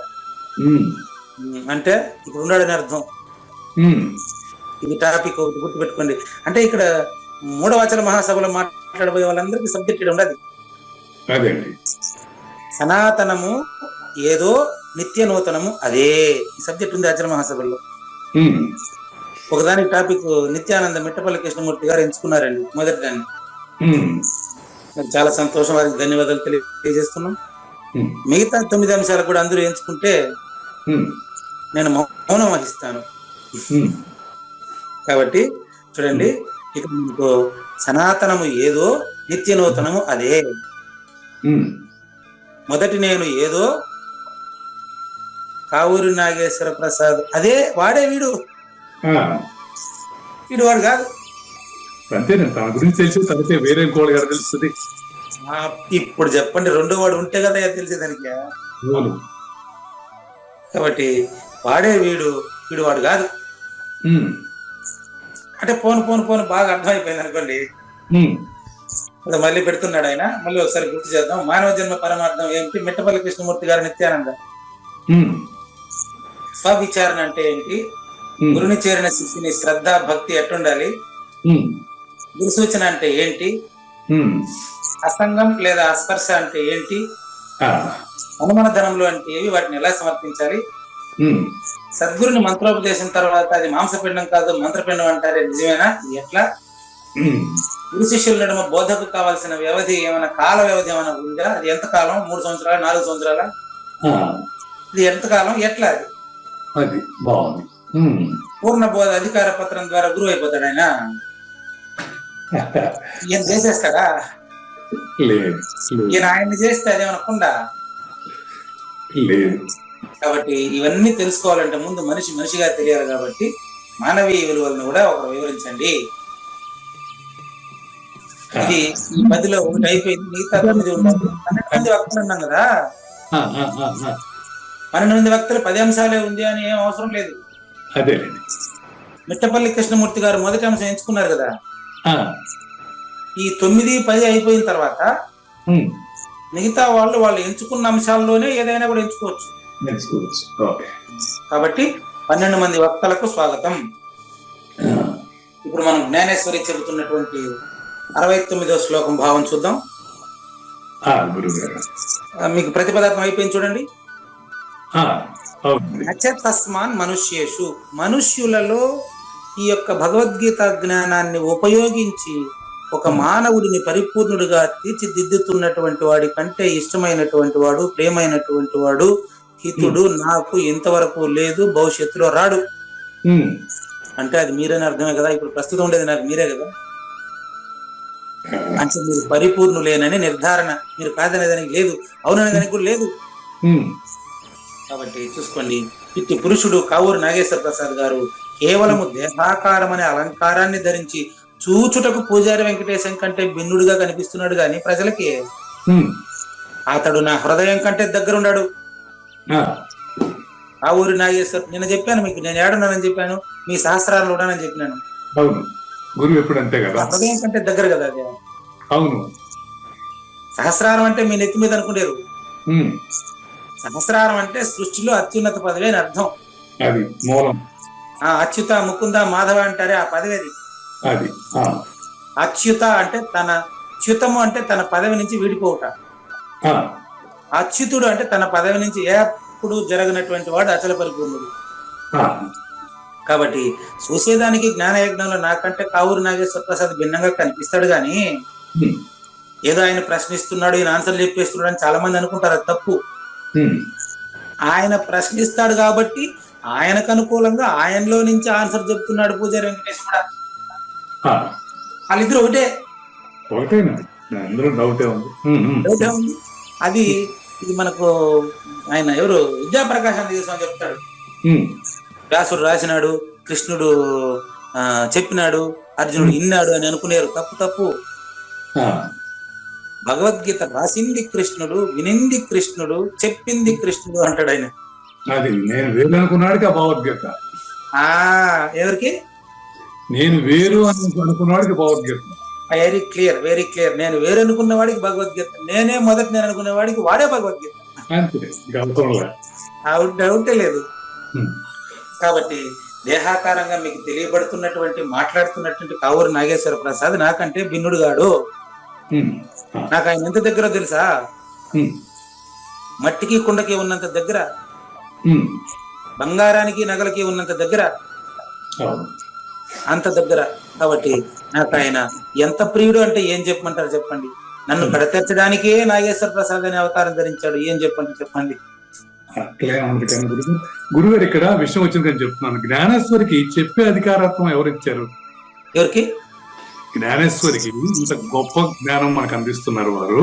అంటే ఇప్పుడు ఉన్నాడని అర్థం. ఇది టాపిక్ ఒకటి గుర్తుపెట్టుకోండి. అంటే ఇక్కడ మూఢవాచల మహాసభలో మాట్లాడబోయే వాళ్ళందరికీ సబ్జెక్ట్ ఉండదు. సనాతనము ఏదో, నిత్య నూతనము అదే, ఈ సబ్జెక్ట్ ఉంది ఆచరణ మహాసభల్లో. ఒకదానికి టాపిక్ నిత్యానంద మిట్టపల్లి కృష్ణమూర్తి గారు ఎంచుకున్నారండి మొదటి దాన్ని. చాలా సంతోషం, వారికి ధన్యవాదాలు తెలియజేస్తున్నాం. మిగతా 9 అంశాలు కూడా అందరూ ఎంచుకుంటే నేను మౌనం వహిస్తాను. కాబట్టి చూడండి, ఇక మీకు సనాతనము ఏదో, నిత్య నూతనము అదే. మొదటి నేను ఏదో, కావూరి నాగేశ్వర ప్రసాద్ అదే, వాడే వీడు వాడు కాదు. అంతేనా? తన గురించి తెలిసి తనకే వేరే ఇంకోటి గారు తెలుస్తుంది. ఇప్పుడు చెప్పండి, రెండో వాడు ఉంటే కదా తెలిసేదానికి. కాబట్టి వాడే వీడు వాడు కాదు. అంటే పోను బాగా అర్థమైపోయింది అనుకోండి. మళ్ళీ పెడుతున్నాడు ఆయన. మళ్ళీ ఒకసారి గుర్తు చేద్దాం. మానవ జన్మ పరమార్థం ఏమిటి? మిట్టపల్లి కృష్ణమూర్తి గారు నిత్యానంద. స్వవిచారణ అంటే ఏంటి? గురుని చేరిన శిష్యుని శ్రద్ధ భక్తి ఎట్టుండాలి? గురు సూచన అంటే ఏంటి? అసంగం లేదా అస్పర్శ అంటే ఏంటి? అనుమన ధనంలో అంటే ఏవి, వాటిని ఎలా సమర్పించాలి? సద్గురుని మంత్రోపదేశం తర్వాత అది మాంసపిండం కాదు మంత్రపిండం అంటారే, నిజమేనా? ఎట్లా? గురు శిష్యుల నడుమ బోధకు కావాల్సిన వ్యవధి ఏమైనా కాల వ్యవధి ఏమైనా ఉందా? అది ఎంత కాలం? 3 సంవత్సరాల 4 సంవత్సరాల? ఇది ఎంత కాలం? ఎట్లా? అది బాగుంది. పూర్ణ బోధ అధికార పత్రం ద్వారా గురువు అయిపోతాడు ఆయన. ఈయన చేసేస్తాడా? ఈయన ఆయన్ని చేస్తే అదేమనకుండా లేదు. కాబట్టి ఇవన్నీ తెలుసుకోవాలంటే ముందు మనిషిగా తెలియాలి. కాబట్టి మానవీయ విలువలను కూడా ఒకరు వివరించండి. ఇది ఈ 10లో ఒకటి అయిపోయింది, మిగతా 9 ఉండాలి. 12 మంది వక్తలు ఉన్నాం కదా, 12 మంది వక్తలు 10 అంశాలే ఉంది అని ఏం అవసరం లేదు. మిట్టపల్లి కృష్ణమూర్తి గారు మొదటి అంశం ఎంచుకున్నారు కదా, ఈ 9, 10 అయిపోయిన తర్వాత మిగతా వాళ్ళు ఎంచుకున్న అంశాల్లోనే ఏదైనా కూడా ఎంచుకోవచ్చు. కాబట్టి 12 మంది వక్తలకు స్వాగతం. ఇప్పుడు మనం జ్ఞానేశ్వరి చెబుతున్నటువంటి 69వ శ్లోకం భావం చూద్దాం. మీకు ప్రతిపదార్థం అయిపోయింది చూడండి. తస్మాన్ మనుష్యేషు, మనుష్యులలో ఈ యొక్క భగవద్గీత జ్ఞానాన్ని ఉపయోగించి ఒక మానవుడిని పరిపూర్ణుడిగా తీర్చిదిద్దుతున్నటువంటి వాడి కంటే ఇష్టమైనటువంటి వాడు, ప్రేమైనటువంటి వాడు, హితుడు నాకు ఇంతవరకు లేదు, భవిష్యత్తులో రాడు. అంటే అది మీరని అర్థమే కదా. ఇప్పుడు ప్రస్తుతం ఉండేది నాకు మీరే కదా. అంటే మీరు పరిపూర్ణులేనని నిర్ధారణ, మీరు కాదనేదానికి లేదు, అవుననేదానికి కూడా లేదు. కాబట్టి చూసుకోండి, ఇట్టి పురుషుడు కావూరి నాగేశ్వర ప్రసాద్ గారు కేవలము దేహాకారం అనే అలంకారాన్ని ధరించి చూచుటకు పూజారి వెంకటేశం కంటే భిన్నుడిగా కనిపిస్తున్నాడు గాని ప్రజలకి అతడు నా హృదయం కంటే దగ్గర ఉన్నాడు. ఆ, ఆ ఊరి నాగేశ్వర్ నిన్న చెప్పాను మీకు, నేను ఏడున్నానని చెప్పాను, మీ సహస్రాలు ఉన్నానని చెప్పినాను. అవును, గురువు ఎప్పుడు అంతే కదా. నా హృదయం కంటే దగ్గర కదా అది. అవును. సహస్రారం అంటే మీ నెత్తి మీద అనుకునేరు. ఉమ్, సహస్రారం అంటే సృష్టిలో అత్యున్నత పదవి అని అర్థం. అది మూలం. ఆ అచ్యుత ముకుంద మాధవ అంటారే ఆ పదవి అది. అది ఆ, అచ్యుత అంటే తన చ్యుతము అంటే తన పదవి నుంచి వీడిపోవుట. ఆ, అచ్యుతుడు అంటే తన పదవి నుంచి ఎప్పుడు జరగనటువంటి వాడు అచల పరిపూర్ణుడు. ఆ, కాబట్టి చూసేదానికి జ్ఞానయజ్ఞంలో నాకంటే కావూరు నాగేశ్వర ప్రసాద్ భిన్నంగా కనిపిస్తాడు గాని ఉమ్, ఏదో ఆయన ప్రశ్నిస్తున్నాడు, ఈయన ఆన్సర్ చెప్పేస్తున్నాడు అని చాలా మంది అనుకుంటారు. అది తప్పు. ఉమ్, ఆయన ప్రశ్నిస్తాడు కాబట్టి ఆయనకు అనుకూలంగా ఆయనలో నుంచి ఆన్సర్ చెప్తున్నాడు పూజారి వెంకటేష్ కూడా. ఆ, వాళ్ళిద్దరు ఒకటే. ఒకటేనా? అందులో డౌటే ఉంది. ఉమ్, ఉమ్, ఒకటే ఉంది. అది ఇది మనకు ఆయన ఎవరు విద్యాప్రకాశం తీసుకొని చెప్తాడు. ఉమ్, వ్యాసుడు రాసినాడు, కృష్ణుడు చెప్పినాడు, అర్జునుడు ఇన్నాడు అని అనుకునేరు. తప్పు తప్పు. ఆ, భగవద్గీత రాసింది కృష్ణుడు, వినింది కృష్ణుడు, చెప్పింది కృష్ణుడు అంటాడు ఆయన. అది నేను వేరు అనుకున్నాడికి ఆ భగవద్గీత. ఆ ఎవరికి? నేను వేరు అని అనుకున్నవాడికి Bhagavad Gita. Very clear, very clear. నేను వేరు అనుకున్న వాడికి భగవద్గీత, నేనే మొదటి నేను అనుకునే వాడికి వాడే భగవద్గీత. అంతే, ఇంకా అవసరంలే. డౌటే లేదు. ఉమ్, కాబట్టి దేహాకారంగా మీకు తెలియబడుతున్నటువంటి మాట్లాడుతున్నటువంటి కావూరు నాగేశ్వర ప్రసాద్ నాకంటే భిన్నుడుగాడు. ఉమ్, ఆ, నాకు ఆయన ఎంత దగ్గర తెలుసా? ఉమ్, మట్టికి కుండకి ఉన్నంత దగ్గర, ఉమ్, బంగారానికి నగలకి ఉన్నంత దగ్గర, అవును. అంత దగ్గర. కాబట్టి నాకు ఆయన ఎంత ప్రియుడు అంటే ఏం చెప్పమంటారు చెప్పండి. నన్ను కడతెచ్చడానికే నాగేశ్వర ప్రసాద్ అనే అవతారం ధరించాడు. ఏం చెప్పండి చెప్పండి. అట్లే ఉంది కానీ గురుగారు ఇక్కడ విషయం వచ్చింది అని చెప్తున్నాను. జ్ఞానేశ్వరికి చెప్పే అధికారత్వం ఎవరిచ్చారు? ఎవరికి? జ్ఞానేశ్వరికి ఇంత గొప్ప జ్ఞానం మనకు అందిస్తున్నారు వారు.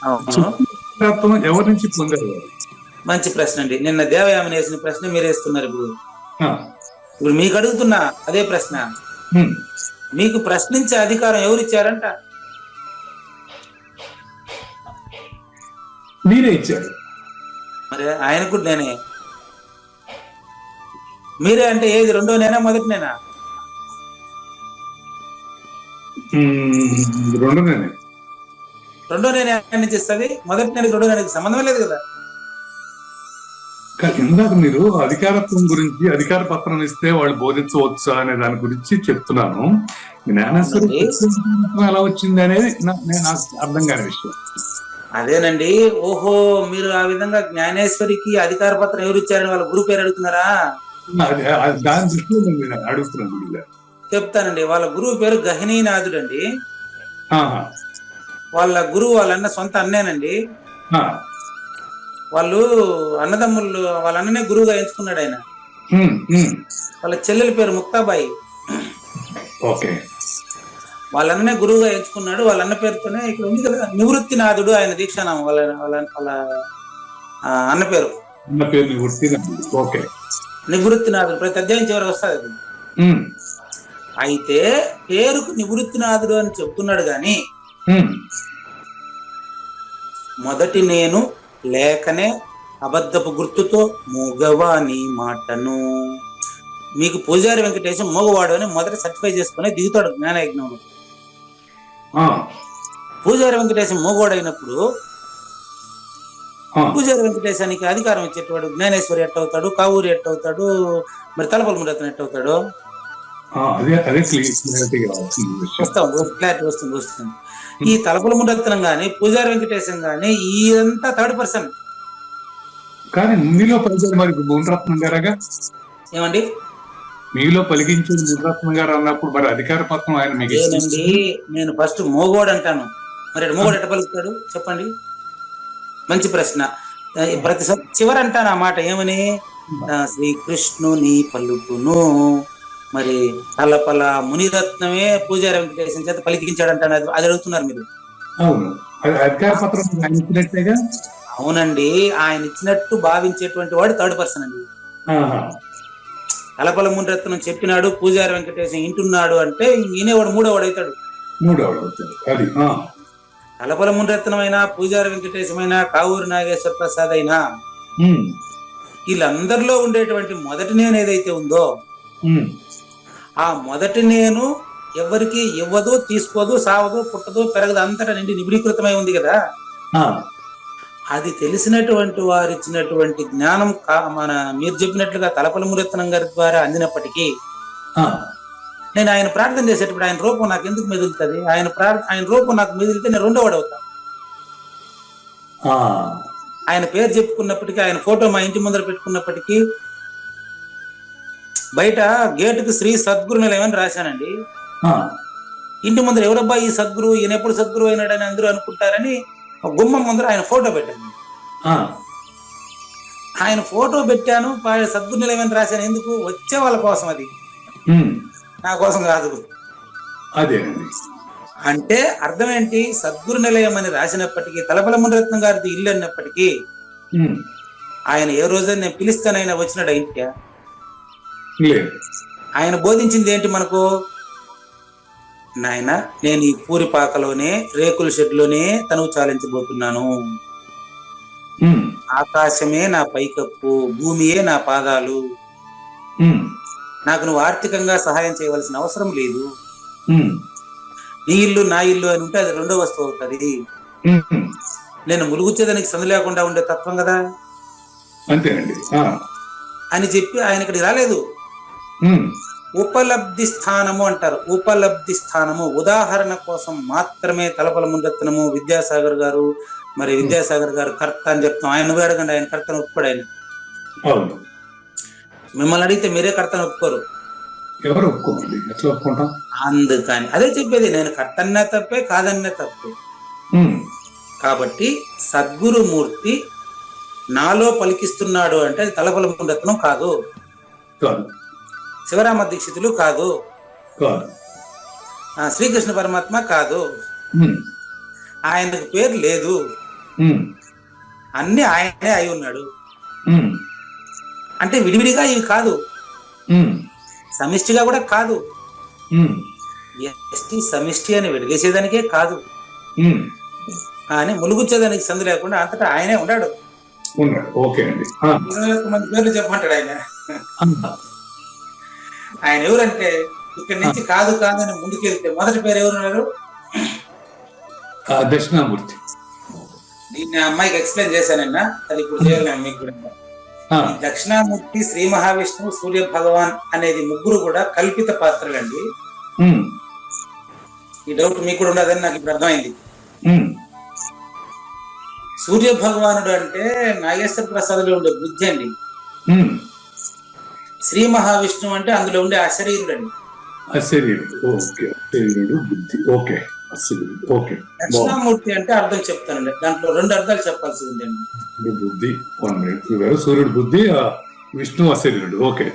అవును. అధికారత్వం ఎవరి నుంచి పొందారు వారు? మంచి ప్రశ్న అండి. నిన్న దేవయామని వేసిన ప్రశ్న మీరు వేస్తున్నారు. ఇప్పుడు ఆ, ఇప్పుడు మీకు అడుగుతున్నా అదే ప్రశ్న. ఉమ్, మీకు ప్రశ్నించే అధికారం ఎవరిచ్చారంట? మీరే ఇచ్చారు. మరి ఆయనకు నేనే. మీరే అంటే ఏది? రెండో నేనా మొదటి నేనా? రెండు నేనే. రెండో నేను ఎక్కడి నుంచి ఇస్తుంది? మొదటి నెలకి రెండో నెలకి సంబంధం లేదు కదా. కానీ ఇందాక మీరు అధికారత్వం గురించి, అధికార పత్రం ఇస్తే వాళ్ళు బోధించవచ్చా అనే దాని గురించి చెప్తున్నాను. జ్ఞానేశ్వరి ఎలా వచ్చింది అనేది నాకు అర్థం కాని విషయం. అదేనండి. ఓహో, మీరు ఆ విధంగా జ్ఞానేశ్వరికి అధికార పత్రం ఎవరు ఇచ్చారని వాళ్ళ గురువు పేరు అడుగుతున్నారా? దాని దృష్టిలో నేను అడుగుతున్నాను గురుగారు. చెప్తానండి. వాళ్ళ గురువు పేరు గహినీనాథుడు అండి. ఆహా, వాళ్ళ గురువు వాళ్ళన్న సొంత అన్నేనండి. ఆ, వాళ్ళు అన్నదమ్ముళ్ళు, వాళ్ళ అన్ననే గురువుగా ఎంచుకున్నాడు ఆయన. వాళ్ళ చెల్లెల పేరు ముక్తాబాయి. ఓకే. వాళ్ళ అన్ననే గురువుగా ఎంచుకున్నాడు. వాళ్ళ అన్న పేరుతోనే ఇక్కడ ఉంది కదా నివృత్తినాథుడు ఆయన దీక్షానామం. వాళ్ళ వాళ్ళ వాళ్ళ అన్న పేరు ఓకే, నివృత్తినాథుడు. ప్రతి అధ్యాయం చివరికి వస్తుంది అది. అయితే పేరుకు నివృత్తినాథుడు అని చెప్తున్నాడు గాని మొదటి నేను లేకనే అబద్ధపు గుర్తుతో మూగవాని మాటను. మీకు పూజారి వెంకటేశం మోగవాడు అని మొదట సర్టిఫై చేసుకుని దిగుతాడు జ్ఞానయజ్ఞంలో. పూజారి వెంకటేశం మోగవాడు అయినప్పుడు పూజారి వెంకటేశానికి అధికారం ఇచ్చేటవాడు జ్ఞానేశ్వరి ఎట్టవుతాడు, కావూరి ఎట్టవుతాడు, మరి తలపల మురతను ఎట్టవుతాడు? క్లారిటీ వస్తుంది. ఈ తలపల మురతనం గాని పూజారి వెంకటేశం గాని ఇదంతా థర్డ్ పర్సన్. కానీ మీలో పలికించే మరి గుండ్రత్నం గారగా ఏమండి, మీలో పలికించే గుండ్రత్నం గారు అన్నప్పుడు మరి అధికార పత్రం ఆయన మీకు ఏనండి. నేను ఫస్ట్ మోగోడు అంటాను, మరి మోగోడు ఎట్ట పలుకుతాడు చెప్పండి? మంచి ప్రశ్న. ప్రతి చివరి అంటాను ఆ మాట ఏమని, శ్రీకృష్ణుని పలుకును. మరి తలపల మునిరత్నమే పూజారి వెంకటేశం చేత పలికించాడంటాను. అది అడుగుతున్నారు మీరు. అవును, అధికార పత్రం ఆయన ఇచ్చినట్టేగా. అవునండి, ఆయన ఇచ్చినట్టు భావించేటువంటి వాడు థర్డ్ పర్సన్ అండి. తలపల మునిరత్నం చెప్పినాడు, పూజారి వెంకటేశం ఇంటున్నాడు అంటే ఈయనేవాడు మూడోవాడు అవుతాడు. మూడోవాడు అవుతాడు. అది తలపల మునిరత్నమైన, పూజారి వెంకటేశమైన, కావూరి నాగేశ్వర ప్రసాద్ అయినా ఉమ్, వీళ్ళందరిలో ఉండేటువంటి మొదటి నేను ఏదైతే ఉందో ఉమ్, ఆ మొదటి నేను ఎవరికి ఇవ్వదు, తీసుకోదు, సావదు, పుట్టదు, పెరగదు, అంతటా నిండి నిబిడీకృతమై ఉంది కదా. ఆ, అది తెలిసినటువంటి వారు ఇచ్చినటువంటి జ్ఞానం మన మీరు చెప్పినట్లుగా తలపల మునిరత్నం గారి ద్వారా అందినప్పటికీ ఆ, నేను ఆయన ప్రార్థన చేసేటప్పుడు ఆయన రూపం నాకు ఎందుకు మెదులుతుంది, ఆయన రూపం నాకు మెదిలితే నేను రెండోవాడు అవుతాను. ఆ, ఆయన పేరు చెప్పుకున్నప్పటికీ, ఆయన ఫోటో మా ఇంటి ముందర పెట్టుకున్నప్పటికీ, బయట గేటుకు శ్రీ సద్గురు నిలయమని రాశానండి. ఆ, ఇంటి ముందర ఎవరబ్బా ఈ సద్గురు, ఈయన ఎప్పుడు సద్గురు అయినాడని అందరూ అనుకుంటారని గుమ్మం ముందర ఆయన ఫోటో పెట్టాను. ఆ, ఆయన ఫోటో పెట్టాను, సద్గురు నిలయం అని రాశాను. ఎందుకు? వచ్చే వాళ్ళ కోసం, అది ఉమ్, నా కోసం కాదు. అదేనండి. అంటే అర్థం ఏంటి? సద్గురు నిలయం అని రాసినప్పటికీ, తలపల మునిరత్నం గారిది ఇల్లు అన్నప్పటికీ, ఉమ్, ఆయన ఏ రోజైనా నేను పిలుస్తాను ఆయన వచ్చినాడు ఇంటికి? లేదు. ఆయన బోధించింది ఏంటి మనకు? నాయన, నేను ఈ పూరిపాకలోనే, రేకుల షెడ్లోనే తనువు చాలించబోతున్నాను. ఉమ్, ఆకాశమే నా పైకప్పు, భూమియే నా పాదాలు. ఉమ్, నాకు నువ్వు ఆర్థికంగా సహాయం చేయవలసిన అవసరం లేదు. ఉమ్, నీ ఇల్లు నా ఇల్లు అని ఉంటే అది రెండో వస్తువు అవుతుంది. ఉమ్, నేను ములుగుచ్చేదానికి సందు లేకుండా ఉండే తత్వం కదా అంతేనండి. ఆ, అని చెప్పి ఆయన ఇక్కడికి రాలేదు. ఉమ్, ఉపలబ్ధి స్థానము అంటారు. ఉపలబ్ధి స్థానము ఉదాహరణ కోసం మాత్రమే తలపల మునిరత్నము, విద్యాసాగర్ గారు, మరి విద్యాసాగర్ గారు కర్త అని చెప్తాం. ఆయన నువ్వు అడగండి, ఆయన కర్తను ఒప్పుకోడు. ఆయన అవును. మిమ్మల్ని అడిగితే మీరే కర్తను ఒప్పుకోరు. ఎవరు ఒప్పుకోండి, ఎట్లా ఒప్పుకుంటాం? అందుకని అదే చెప్పేది, నేను కర్తన్నా తప్పే, కాదన్నా తప్పే. ఉమ్, కాబట్టి సద్గురుమూర్తి నాలో పలికిస్తున్నాడు అంటే అది తలపల మునిరత్నం కాదు, కాదు, శివరామ దీక్షితులు కాదు, కాదు. శ్రీకృష్ణ పరమాత్మ కాదు, ఉమ్, ఆయనకు పేరు లేదు, ఉమ్, అన్ని ఆయనే అయి ఉన్నాడు. ఉమ్, అంటే విడివిడిగా ఇవి కాదు, ఉమ్, సమిష్టిగా కూడా కాదు. ఉమ్, ఎస్టీ సమిష్టి అని విడిగేసేదానికే కాదు, ఉమ్, కానీ ములుగుచ్చేదానికి సందు లేకుండా అంతటా ఆయనే ఉన్నాడు. ఉన్నాడు. ఓకే అండి. ఆ, 21 మంది పేర్లు చెప్పమంటాడు ఆయన. ఆయన ఎవరంటే ఇక్కడి నుంచి కాదు కాదు అని ముందుకెళ్తే మొదటి పేరు ఎవరున్నారు? దక్షిణామూర్తి. దీన్ని అమ్మాయికి ఎక్స్ప్లెయిన్ చేశానన్నా, అది ఇప్పుడు చేయాలి మీకు కూడా. ఈ దక్షిణామూర్తి, శ్రీ మహావిష్ణువు, సూర్య భగవాన్ అనేది ముగ్గురు కూడా కల్పిత పాత్రలండి. ఉమ్, ఈ డౌట్ మీకు కూడా ఉండదని నాకు ఇప్పుడు అర్థమైంది. ఉమ్, సూర్య భగవానుడు అంటే నాగేశ్వర ప్రసాద్లో ఉండే బుద్ధి అండి. ఉమ్, శ్రీ మహావిష్ణువు అంటే అందులో ఉండే అశరీరుడు అండి. అశరీరుడు. ఓకే. అశరీరుడు, బుద్ధి. ఓకే. అశరీరుడు. ఓకే. దక్షిణామూర్తి అంటే అర్థం చెప్తానండి, దాంట్లో 2 అర్థాలు చెప్పాల్సి ఉందండి. బుద్ధి. సూర్యుడు బుద్ధి, విష్ణు అశరీరుడు. ఓకే.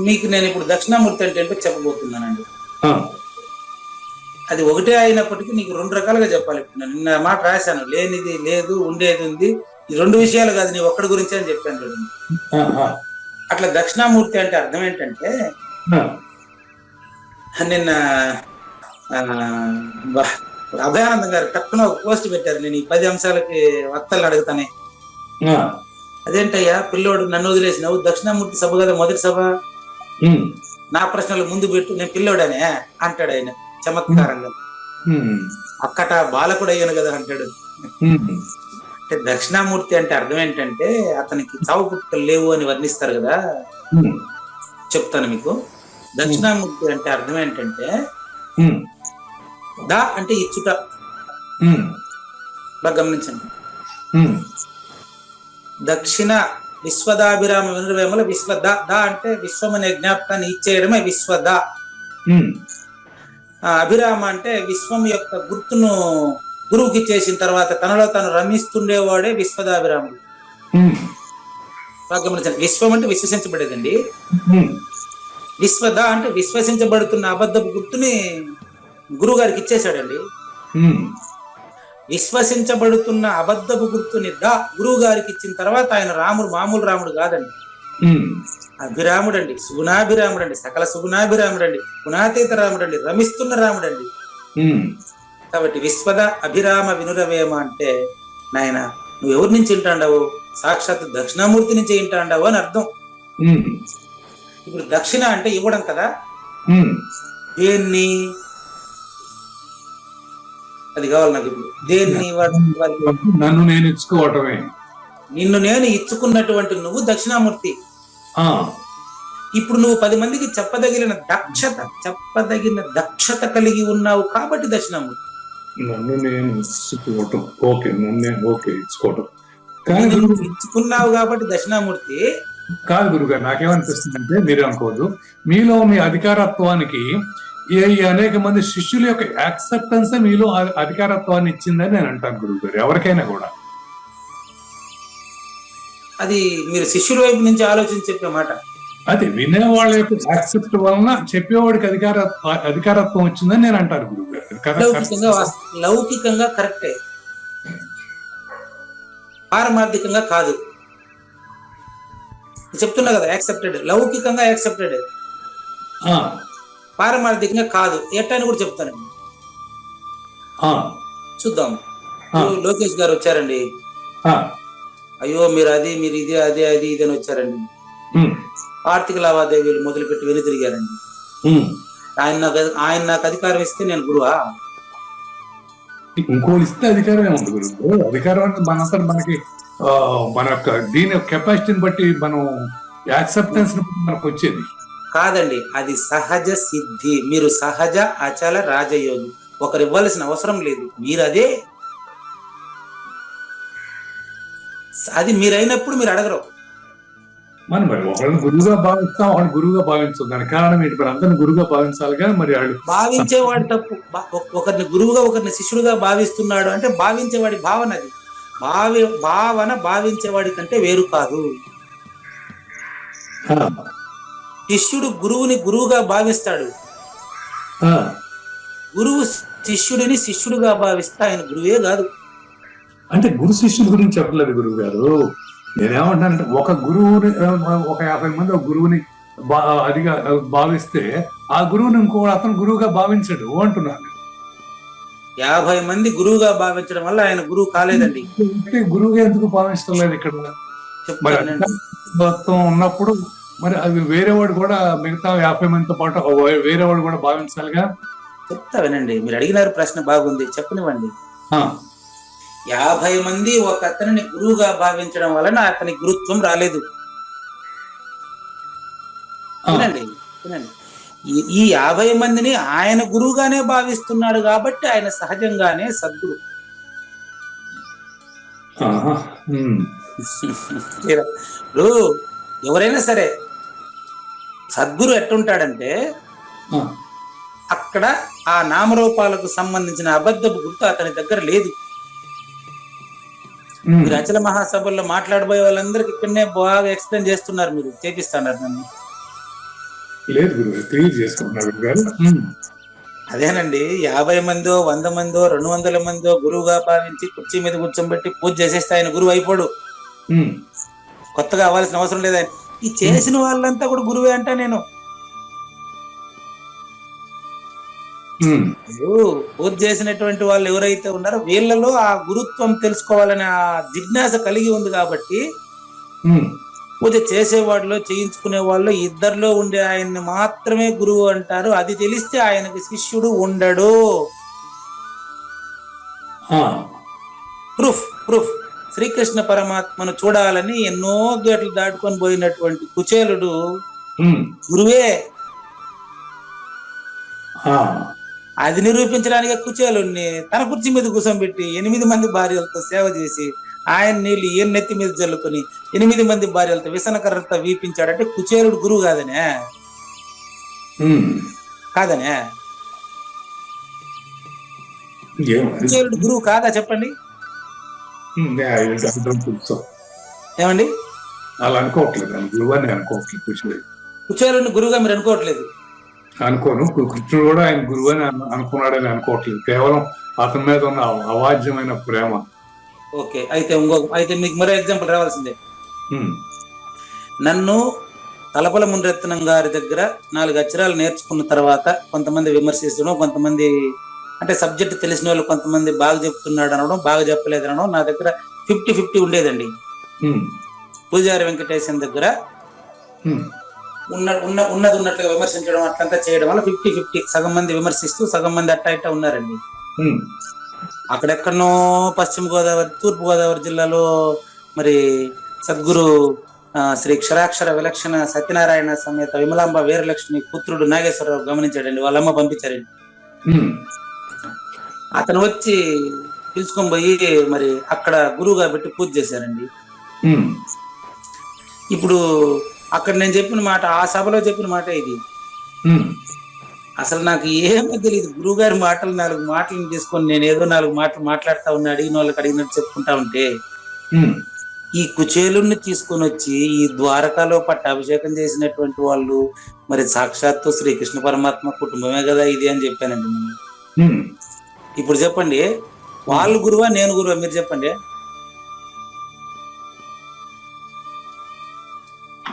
మీకు నేను ఇప్పుడు దక్షిణామూర్తి అంటే ఏంటో చెప్పబోతున్నానండి. ఆ, అది ఒకటే అయినప్పటికీ నీకు 2 రకాలుగా చెప్పాలి. ఇప్పుడు నేను నిన్న మాట రాశాను, లేనిది లేదు, ఉండేది ఉంది. ఈ 2 విషయాలు కాదు, నీ ఒక్కడి గురించి అని చెప్పాను చూడండి. అట్లా దక్షిణామూర్తి అంటే అర్థం ఏంటంటే, నిన్న అభయానందం గారు తక్కువ ఒక పోస్ట్ పెట్టారు, నేను ఈ 10 అంశాలకి వక్తలను అడుగుతానే. అదేంటయ్యా పిల్లోడు నన్ను వదిలేసినావు, దక్షిణామూర్తి సభ కదా మొదటి సభ, నా ప్రశ్నలు ముందు పెట్టు, నేను పిల్లోడనే అంటాడు ఆయన చమత్కారంగా. అక్కట బాలకుడు అయ్యాను కదా అంటాడు. అంటే దక్షిణామూర్తి అంటే అర్థం ఏంటంటే అతనికి చావు పుట్టుకలు లేవు అని వర్ణిస్తారు కదా. చెప్తాను మీకు. దక్షిణామూర్తి అంటే అర్థం ఏంటంటే దా అంటే ఇచ్చుట. బాగా గమనించండి. దక్షిణ విశ్వదాభిరామ వినురవేమల విశ్వద దా అంటే విశ్వం అనే జ్ఞాపకాన్ని ఇచ్చేయడమే విశ్వద. అభిరామ అంటే విశ్వం యొక్క గుర్తును గురువుకి ఇచ్చేసిన తర్వాత తనలో తాను రమిస్తుండేవాడే విశ్వదాభిరాముడు. బాగా గమనించండి. విశ్వం అంటే విశ్వసించబడేదండి. విశ్వద అంటే విశ్వసించబడుతున్న అబద్ధపు గుర్తుని గురువు గారికి ఇచ్చేశాడండి. విశ్వసించబడుతున్న అబద్ధపు గుర్తుని గురువు గారికి ఇచ్చిన తర్వాత ఆయన రాముడు మామూలు రాముడు కాదండి, అభిరాముడు అండి, సుగుణాభిరాముడు అండి, సకల సుగుణాభిరాముడు అండి, గుణాతీత రాముడు అండి, రమిస్తున్న రాముడు అండి. కాబట్టి విశ్వద అభిరామ వినురవేమ అంటే నాయన నువ్వు ఎవరి నుంచి వింటాండావు, సాక్షాత్ దక్షిణామూర్తి నుంచి వింటాండావు అని అర్థం. ఇప్పుడు దక్షిణ అంటే ఇవ్వడం కదా, దేన్ని, అది కావాలి నాకు. ఇప్పుడు దేన్ని నన్ను నేను ఇచ్చుకోవటమే. నిన్ను నేను ఇచ్చుకున్నటువంటి నువ్వు దక్షిణామూర్తి. ఇప్పుడు నువ్వు 10 మందికి చెప్పదగిన దక్షత కలిగి ఉన్నావు కాబట్టి దక్షిణామూర్తి. నన్ను నేను ఇచ్చుకోవటం, ఓకే, ఇచ్చుకోవటం ఇచ్చుకున్నావు కాబట్టి దక్షిణామూర్తి కాదు గురుగారు. నాకేమనిపిస్తుందంటే, మీరు అనుకోదు, మీలో మీ అధికారత్వానికి ఈ అనేక మంది శిష్యుల యొక్క యాక్సెప్టెన్స్ మీలో అధికారత్వాన్ని ఇచ్చిందని నేను అంటాను గురుగారు. ఎవరికైనా కూడా అది మీరు శిష్యుల వైపు నుంచి ఆలోచించి చెప్పే మాట. అది వినేవాళ్ళ యొక్క యాక్సెప్ట్ వలన చెప్పేవాడికి అధికారత్వం వచ్చిందని నేను అంటాను గురుగారు. లౌకికంగా కరెక్టే, పారమార్థికంగా కాదు. చెప్తున్నా కదా, యాక్సెప్టెడ్. లౌకికంగా యాక్సెప్టెడ్, పారమార్థికంగా కాదు. ఎట్టని కూడా చెప్తానండి, చూద్దాం. లోకేష్ గారు వచ్చారండి, అయ్యో మీరు ఇది అది ఇది అని వచ్చారండి. ఆర్థిక లావాదేవీలు మొదలుపెట్టి వెను తిరిగారండి. ఆయన నాకు అధికారం ఇస్తే నేను గురువా? ఇంకోటి ఇస్తే అధికారం ఏముంది గురువు? అధికారం అంటే మనంతా మనకి మన యొక్క దీని యొక్క కెపాసిటీని బట్టి మనం యాక్సెప్టెన్స్ మనకు వచ్చేది కాదండి. అది సహజ సిద్ధి. మీరు సహజ అచల రాజయోగి, ఒకరు ఇవ్వాల్సిన అవసరం లేదు. మీరు అది మీరైనప్పుడు మీరు అడగరు. మనం మరి ఒకరిని గురువుగా భావిస్తాం, ఒకరిని గురువుగా భావించదు. దాని కారణం ఏంటి? మరి అందరిని గురువుగా భావించాలి కానీ మరి వాళ్ళు భావించేవాడు తప్పు. ఒకరిని గురువుగా ఒకరిని శిష్యుడుగా భావిస్తున్నాడు అంటే భావించేవాడి భావన అది. భావన భావించేవాడి కంటే వేరు కాదు. శిష్యుడు గురువుని గురువుగా భావిస్తాడు, గురువు శిష్యుడిని శిష్యుడుగా భావిస్తే ఆయన గురువే కాదు. అంటే గురు శిష్యుల గురించి చెప్పలేదు గురువు గారు. నేనేమంటానంటే, ఒక గురువుని ఒక 50 మంది ఒక గురువుని అదిగా భావిస్తే ఆ గురువుని ఇంకో అతను గురువుగా భావించడు అంటున్నాను. 50 మంది గురువుగా భావించడం వల్ల ఆయన గురువు కాలేదండి. గురువుగా ఎందుకు భావించడం లేదు ఇక్కడ? మరి ఉన్నప్పుడు మరి అది వేరేవాడు కూడా మిగతా 50 మందితో పాటు వేరేవాడు కూడా భావించాలిగా. చెప్తా వినండి, మీరు అడిగినారు ప్రశ్న బాగుంది, చెప్పనివ్వండి. 50 మంది ఒక అతనిని గురువుగా భావించడం వలన అతని గురుత్వం రాలేదు. వినండి వినండి, ఈ 50 మందిని ఆయన గురువుగానే భావిస్తున్నాడు కాబట్టి ఆయన సహజంగానే సద్గురు. ఇప్పుడు ఎవరైనా సరే సద్గురు ఎట్టుంటాడంటే, అక్కడ ఆ నామరూపాలకు సంబంధించిన అబద్ధపు గుర్తు అతని దగ్గర లేదు. మీరు అచల మహాసభల్లో మాట్లాడబోయే వాళ్ళందరికి ఇక్కడనే బాగా ఎక్స్ప్లెయిన్ చేస్తున్నారు, మీరు చేపిస్తున్నారు నన్ను. అదేనండి, 50 మందో 100 మందో 200 మందో గురువుగా భావించి కుర్చీ మీద కూర్చోబెట్టి పూజ చేసేస్తే ఆయన గురువు అయిపోడు. కొత్తగా అవ్వాల్సిన అవసరం లేదు. ఆయన ఈ చేసిన వాళ్ళంతా కూడా గురువే అంట. నేను పూజ చేసినటువంటి వాళ్ళు ఎవరైతే ఉన్నారో వీళ్ళలో ఆ గురుత్వం తెలుసుకోవాలనే ఆ జిజ్ఞాస కలిగి ఉంది కాబట్టి పూజ చేసేవాడిలో చేయించుకునే వాళ్ళు ఇద్దరిలో ఉండే ఆయన్ని మాత్రమే గురువు అంటారు. అది తెలిస్తే ఆయనకి శిష్యుడు ఉండడు. ప్రూఫ్ శ్రీకృష్ణ పరమాత్మను చూడాలని ఎన్నో గేట్లు దాటుకొని పోయినటువంటి కుచేలుడు గురువే. అది నిరూపించడానికి కుచేలుణ్ణి తన కుర్చీ మీద కూర్చోబెట్టి 8 మంది భార్యలతో సేవ చేసి ఆయన నీళ్ళు ఈయన నెత్తి మీద జల్లుకొని 8 మంది భార్యలతో విసనకర్రతో వీపించాడంటే కుచేలుడు గురువు కాదనే? కుచేలుడు గురువు కాదా చెప్పండి? ఏమండి, అలా అనుకోవట్లేదు. కుచేలుడిని గురువుగా మీరు అనుకోవట్లేదు? అనుకోను. కృష్ణుడు కూడా ఆయన గురువు అని అనుకున్నాడని అనుకోవట్లేదు. కేవలం అతని మీద ఉన్న అవాజ్యమైన ప్రేమ. ఓకే, అయితే మీకు మరో ఎగ్జాంపుల్ రావాల్సిందే. నన్ను తలపల మునిరత్నం గారి దగ్గర 4 అక్షరాలు నేర్చుకున్న తర్వాత కొంతమంది విమర్శించడం, కొంతమంది అంటే సబ్జెక్ట్ తెలిసిన వాళ్ళు కొంతమంది బాగా చెప్తున్నాడు అనడం, బాగా చెప్పలేదు అనడం. నా దగ్గర 50-50 ఉండేదండి. పూజారి వెంకటేశం దగ్గర ఉన్నది ఉన్నట్లుగా విమర్శించడం అట్లంతా చేయడం వల్ల 50-50, సగం మంది విమర్శిస్తూ సగం మంది అట్టా ఇట్టా ఉన్నారండి. అక్కడెక్కడనో పశ్చిమ గోదావరి, తూర్పు గోదావరి జిల్లాలో మరి సద్గురు శ్రీ క్షరాక్షర విలక్షణ సత్యనారాయణ సమేత విమలాంబ వీరలక్ష్మి పుత్రుడు నాగేశ్వరరావు గమనించాడండి. వాళ్ళమ్మ పంపించారండి. అతను వచ్చి పిలుచుకొని పోయి మరి అక్కడ గురువుగా పెట్టి పూజ చేశారండి. ఇప్పుడు అక్కడ నేను చెప్పిన మాట, ఆ సభలో చెప్పిన మాట ఇది. అసలు నాకు ఏమీ తెలియదు. గురువు గారి మాటలు 4 మాటలను తీసుకొని నేను ఏదో 4 మాటలు మాట్లాడుతా ఉన్నా, అడిగిన వాళ్ళకి అడిగినట్టు చెప్పుకుంటా ఉంటే ఈ కుచేలుని తీసుకొని వచ్చి ఈ ద్వారకాలో పట్టాభిషేకం చేసినటువంటి వాళ్ళు మరి సాక్షాత్తు శ్రీకృష్ణ పరమాత్మ కుటుంబమే కదా ఇది అని చెప్పానండి నేను. ఇప్పుడు చెప్పండి, వాళ్ళు గురువా నేను గురువా? మీరు చెప్పండి.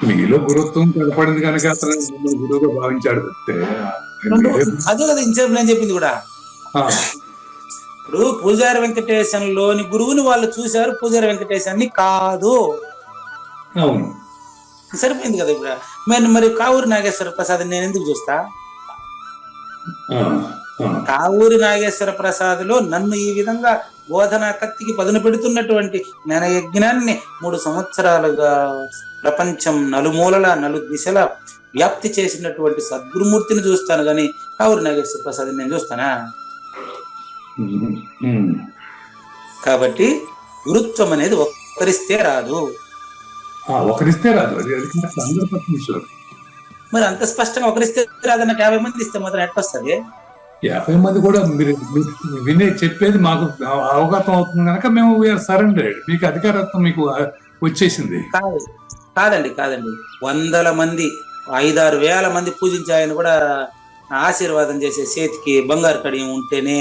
మీలో గురుత్వం కనపడింది కనుక అతను గురువుగా భావించాడు. అదే కదా ఇంచేపు నేను చెప్పింది కూడా. ఇప్పుడు పూజారి వెంకటేశంలోని గురువుని వాళ్ళు చూశారు, పూజారి వెంకటేశాన్ని కాదు. అవును, సరిపోయింది కదా. ఇప్పుడు నేను మరి కావూరి నాగేశ్వర ప్రసాద్ నేను ఎందుకు చూస్తా? కావూరి నాగేశ్వర ప్రసాద్ లో నన్ను ఈ విధంగా బోధనా కత్తికి పదును పెడుతున్నటువంటి జ్ఞాన యజ్ఞాన్ని 3 సంవత్సరాలుగా ప్రపంచం నలుమూలల దిశల వ్యాప్తి చేసినటువంటి సద్గురుమూర్తిని చూస్తాను కానీ కావూరి నాగేశ్వర ప్రసాద్ నేను చూస్తానా? కాబట్టి గురుత్వం అనేది ఒకరిస్తే రాదు. మరి అంత స్పష్టంగా ఒకరిస్తే రాదన్న 50 మంది ఇస్తే మాత్రం ఎట్లొస్తుంది? 50 మంది కూడా మీరు వినే చెప్పేది మాకు అవగతం అవుతుంది కనుక మేము సరెండర్డ్. మీకు అధికారత్వం మీకు వచ్చేసింది. కాదండి 100 మంది 5-6 వేల మంది పూజించే ఆయన కూడా ఆశీర్వాదం చేసే చేతికి బంగారు కడియం ఉంటేనే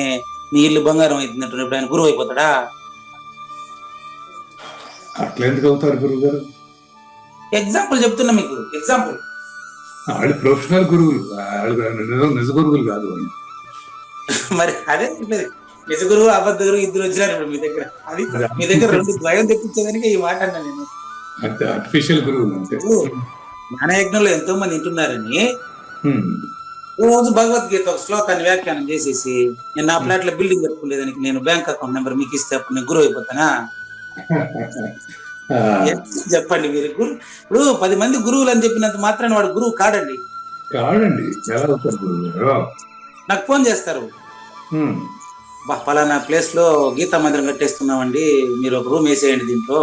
నీ ఇల్లు బంగారం అవుతుందంటే ఇప్పుడు ఆయన గురువు అయిపోతాడా? అట్లా ఎందుకు అవుతారు గురువు గారు? ఎగ్జాంపుల్ చెప్తున్నా మీకు. ఎగ్జాంపుల్ వాళ్ళు ప్రొఫెషనల్ గురువులు, నిజ గురువులు కాదు. మరి అదే నిజ గురువు అబద్ధ గురువు ఇద్దరు వచ్చినారు ఇప్పుడు మీ దగ్గర. అది మీ దగ్గర 2 ద్వయం తెప్పించేదానికి ఈ మాట అన్నా నేను. ఆర్టిఫిషియల్ గురువు జ్ఞానయజ్ఞంలో ఎంతో మంది వింటున్నారని రోజు భగవద్గీత ఒక శ్లోకాన్ని వ్యాఖ్యానం చేసేసి నేను నా ఫ్లాట్ లో బిల్డింగ్ కట్టుకునేదానికి నేను బ్యాంక్ అకౌంట్ నెంబర్ మీకు ఇస్తే అప్పుడు నేను గురువు అయిపోతానా? చెప్పండి మీరు. ఇప్పుడు 10 మంది గురువులు అని చెప్పినంత మాత్రాన్ని వాడు గురువు కాడండి. నాకు ఫోన్ చేస్తారు, పలానా ప్లేస్ లో గీతా మందిరం కట్టేస్తున్నామండి, మీరు ఒక రూమ్ వేసేయండి దీంట్లో,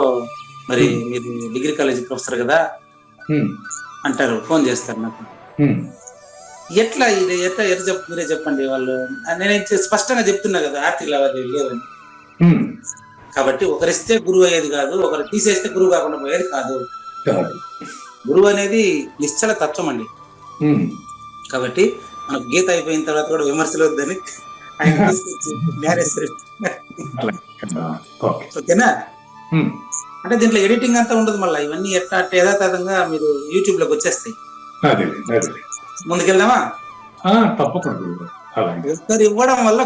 మరి మీరు డిగ్రీ కాలేజీ ప్రొఫెసర్ కదా అంటారు. ఫోన్ చేస్తారు నాకు. ఎట్లా ఇది ఎట్లా మీరే చెప్పండి. వాళ్ళు నేను స్పష్టంగా చెప్తున్నా కదా ఆర్థిక లావాదేవీలు లేవని. కాబట్టి ఒకరిస్తే గురువు అయ్యేది కాదు, ఒకరు తీసేస్తే గురువు కాకుండా పోయేది కాదు. గురువు అనేది నిశ్చల తత్వం అండి. కాబట్టి మనకు గీత అయిపోయిన తర్వాత కూడా విమర్శలు వద్దని ఆయన ఓకేనా? అంటే దీంట్లో ఎడిటింగ్ అంతా ఉండదు. మళ్ళీ ఇవన్నీ ఎట్లా యథాతథంగా మీరు యూట్యూబ్ లోకి వచ్చేస్తాయి. ముందుకెళ్దామా? తప్పకుండా. ఒకరు ఇవ్వడం వల్ల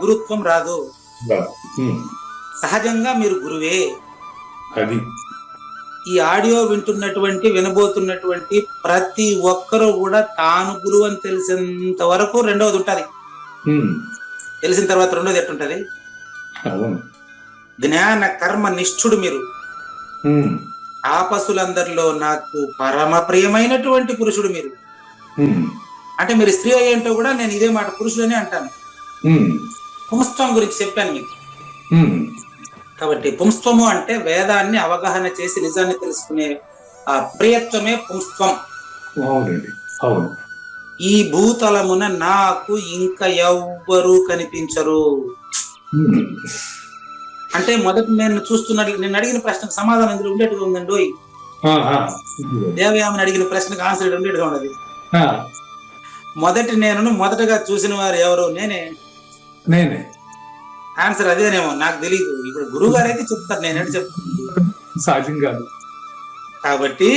గురుత్వం రాదు. సహజంగా మీరు గురువే. ఈ ఆడియో వినబోతున్నటువంటి ప్రతి ఒక్కరూ కూడా తాను గురువు అని తెలిసినంత వరకు రెండవది ఉంటది. తెలిసిన తర్వాత రెండోది ఎట్టుంటది? జ్ఞాన కర్మ నిష్ఠుడు మీరు. తాపసులందరిలో నాకు పరమ ప్రియమైనటువంటి పురుషుడు మీరు. అంటే మీరు స్త్రీ అయ్యేంటో కూడా నేను ఇదే మాట పురుషుడనే అంటాను. పుంస్త్వం గురించి చెప్పాను మీకు. కాబట్టి పుంస్త్వము అంటే వేదాన్ని అవగాహన చేసి నిజాన్ని తెలుసుకునే ఆ ప్రియత్వమే పుంస్త్వం. ఈ భూతలమున నాకు ఇంకా ఎవ్వరూ కనిపించరు. అంటే మొదటి నేను చూస్తున్నట్లు నేను అడిగిన ప్రశ్నకు సమాధానం ఇందులో ఉండేట్టుగా ఉందండి. దేవయామని అడిగిన ప్రశ్నకు ఆన్సర్ ఉండేట్టుగా ఉండదు. మొదటగా చూసిన వారు ఎవరు? నేనే. ఆన్సర్ అదేనేమో, నాకు తెలియదు. ఇప్పుడు గురువు గారు అయితే చెప్తారు, నేనేంటి చెప్తాను సాధ్యం కాదు. కాబట్టి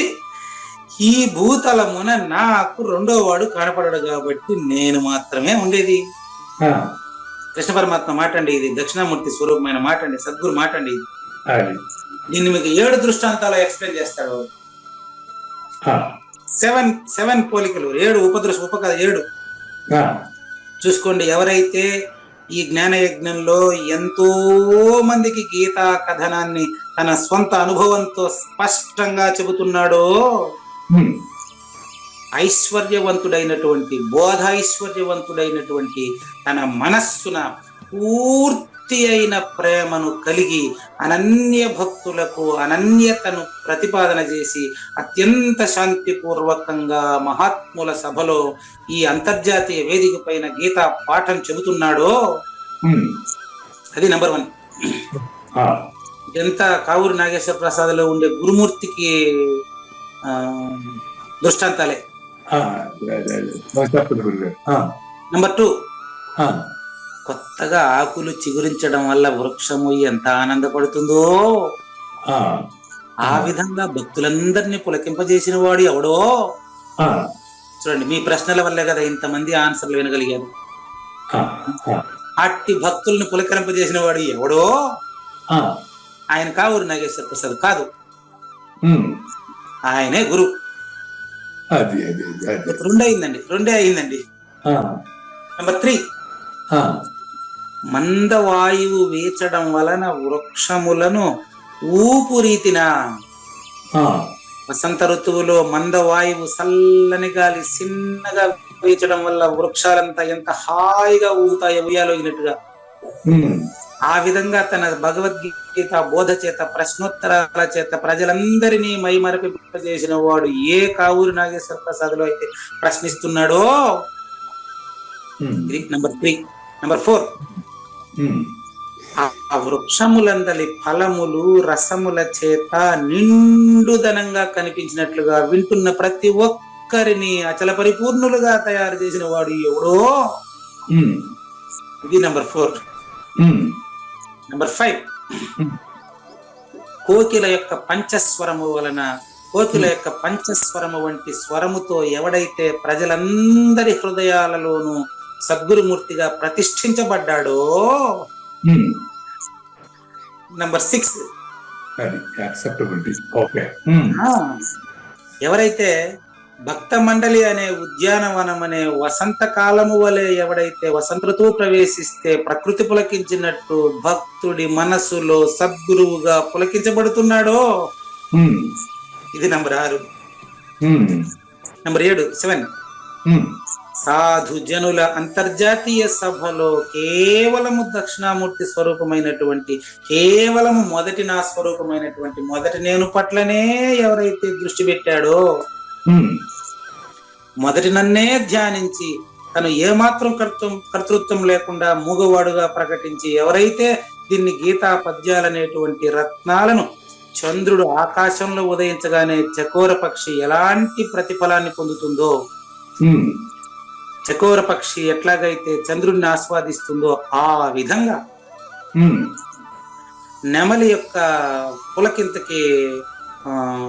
ఈ భూతలమున నాకు రెండో వాడు కనపడడు కాబట్టి నేను మాత్రమే ఉండేది. కృష్ణ పరమాత్మ మాట అండి ఇది, దక్షిణామూర్తి స్వరూపమైన మాట అండి, సద్గురు మాట అండి ఇది. అది దీన్ని మీకు 7 దృష్టాంతాలు ఎక్స్ప్లెయిన్ చేస్తాడు. 7 పోలికలు, 7 ఉపకథ 7 చూసుకోండి. ఎవరైతే ఈ జ్ఞాన యజ్ఞంలో ఎంతో మందికి గీతా కథనాన్ని తన స్వంత అనుభవంతో స్పష్టంగా చెబుతున్నాడో, ఐశ్వర్యవంతుడైనటువంటి బోధైశ్వర్యవంతుడైనటువంటి తన మనస్సున పూర్తి అయిన ప్రేమను కలిగి అనన్య భక్తులకు అనన్యతను ప్రతిపాదన చేసి అత్యంత శాంతిపూర్వకంగా మహాత్ముల సభలో ఈ అంతర్జాతీయ వేదిక పైన గీతా పాఠం చెబుతున్నాడో అది నెంబర్ 1. ఇదంతా కావూరి నాగేశ్వర ప్రసాద్లో ఉండే గురుమూర్తికి దృష్టాంతాలే. నెంబర్ 2, కొత్తగా ఆకులు చిగురించడం వల్ల వృక్షము ఎంత ఆనందపడుతుందో ఆ విధంగా భక్తులందరినీ పులకింపజేసిన వాడు ఎవడో. చూడండి, మీ ప్రశ్నల వల్లే కదా ఇంతమంది ఆన్సర్లు వినగలిగారు. అట్టి భక్తుల్ని పులకరింపజేసిన వాడు ఎవడో, ఆయన కావూరి నాగేశ్వర ప్రసాద్ కాదు, ఆయనే గురు. 2 అయిందండి. నెంబర్ 3, మందవాయువు వీచడం వలన వృక్షములను ఊపురీతిన. వసంత ఋతువులో మందవాయువు చల్లని గాలి చిన్నగా వీచడం వల్ల వృక్షాలంతా ఎంత హాయిగా ఊగుతాయో ఉయ్యాలోగినట్టుగా, ఆ విధంగా తన భగవద్గీత బోధ చేత ప్రశ్నోత్తరాల చేత ప్రజలందరినీ మైమరపింపజేసిన వాడు ఏ కావూరి నాగేశ్వర ప్రసాద్ లో అయితే ప్రశ్నిస్తున్నాడో ఇది నెంబర్ 3. నెంబర్ 4, ఆ వృక్షములందలి ఫలములు రసముల చేత నిండుదనంగా కనిపించినట్లుగా వింటున్న ప్రతి ఒక్కరిని అచల పరిపూర్ణులుగా తయారు చేసిన వాడు ఎవడో, ఇది నెంబర్ 4. నెంబర్ 5, కోకిల యొక్క పంచస్వరము వలన, కోకిల యొక్క పంచస్వరము వంటి స్వరముతో ఎవడైతే ప్రజలందరి హృదయాలలోనూ సద్గురుమూర్తిగా ప్రతిష్ఠించబడ్డాడో. నెంబర్ 6, ఎవరైతే భక్త మండలి అనే ఉద్యానవనం అనే వసంత కాలము వలె ఎవడైతే వసంత ఋతువు ప్రవేశిస్తే ప్రకృతి పులకించినట్టు భక్తుడి మనసులో సద్గురువుగా పులకించబడుతున్నాడో, ఇది నెంబర్ 6. నెంబర్ 7, సాధు జనుల అంతర్జాతీయ సభలో కేవలము దక్షిణామూర్తి స్వరూపమైనటువంటి, కేవలము మొదటి నా స్వరూపమైనటువంటి మొదటి నేను పట్లనే ఎవరైతే దృష్టి పెట్టాడో, మొదటి నన్నే ధ్యానించి తను ఏమాత్రం కర్తృత్వం లేకుండా మూగవాడుగా ప్రకటించి ఎవరైతే దీన్ని గీతా పద్యాలనేటువంటి రత్నాలను చంద్రుడు ఆకాశంలో ఉదయించగానే చకోర పక్షి ఎలాంటి ప్రతిఫలాన్ని పొందుతుందో, చకోర పక్షి ఎట్లాగైతే చంద్రుడిని ఆస్వాదిస్తుందో ఆ విధంగా నెమలి యొక్క పులకింతకి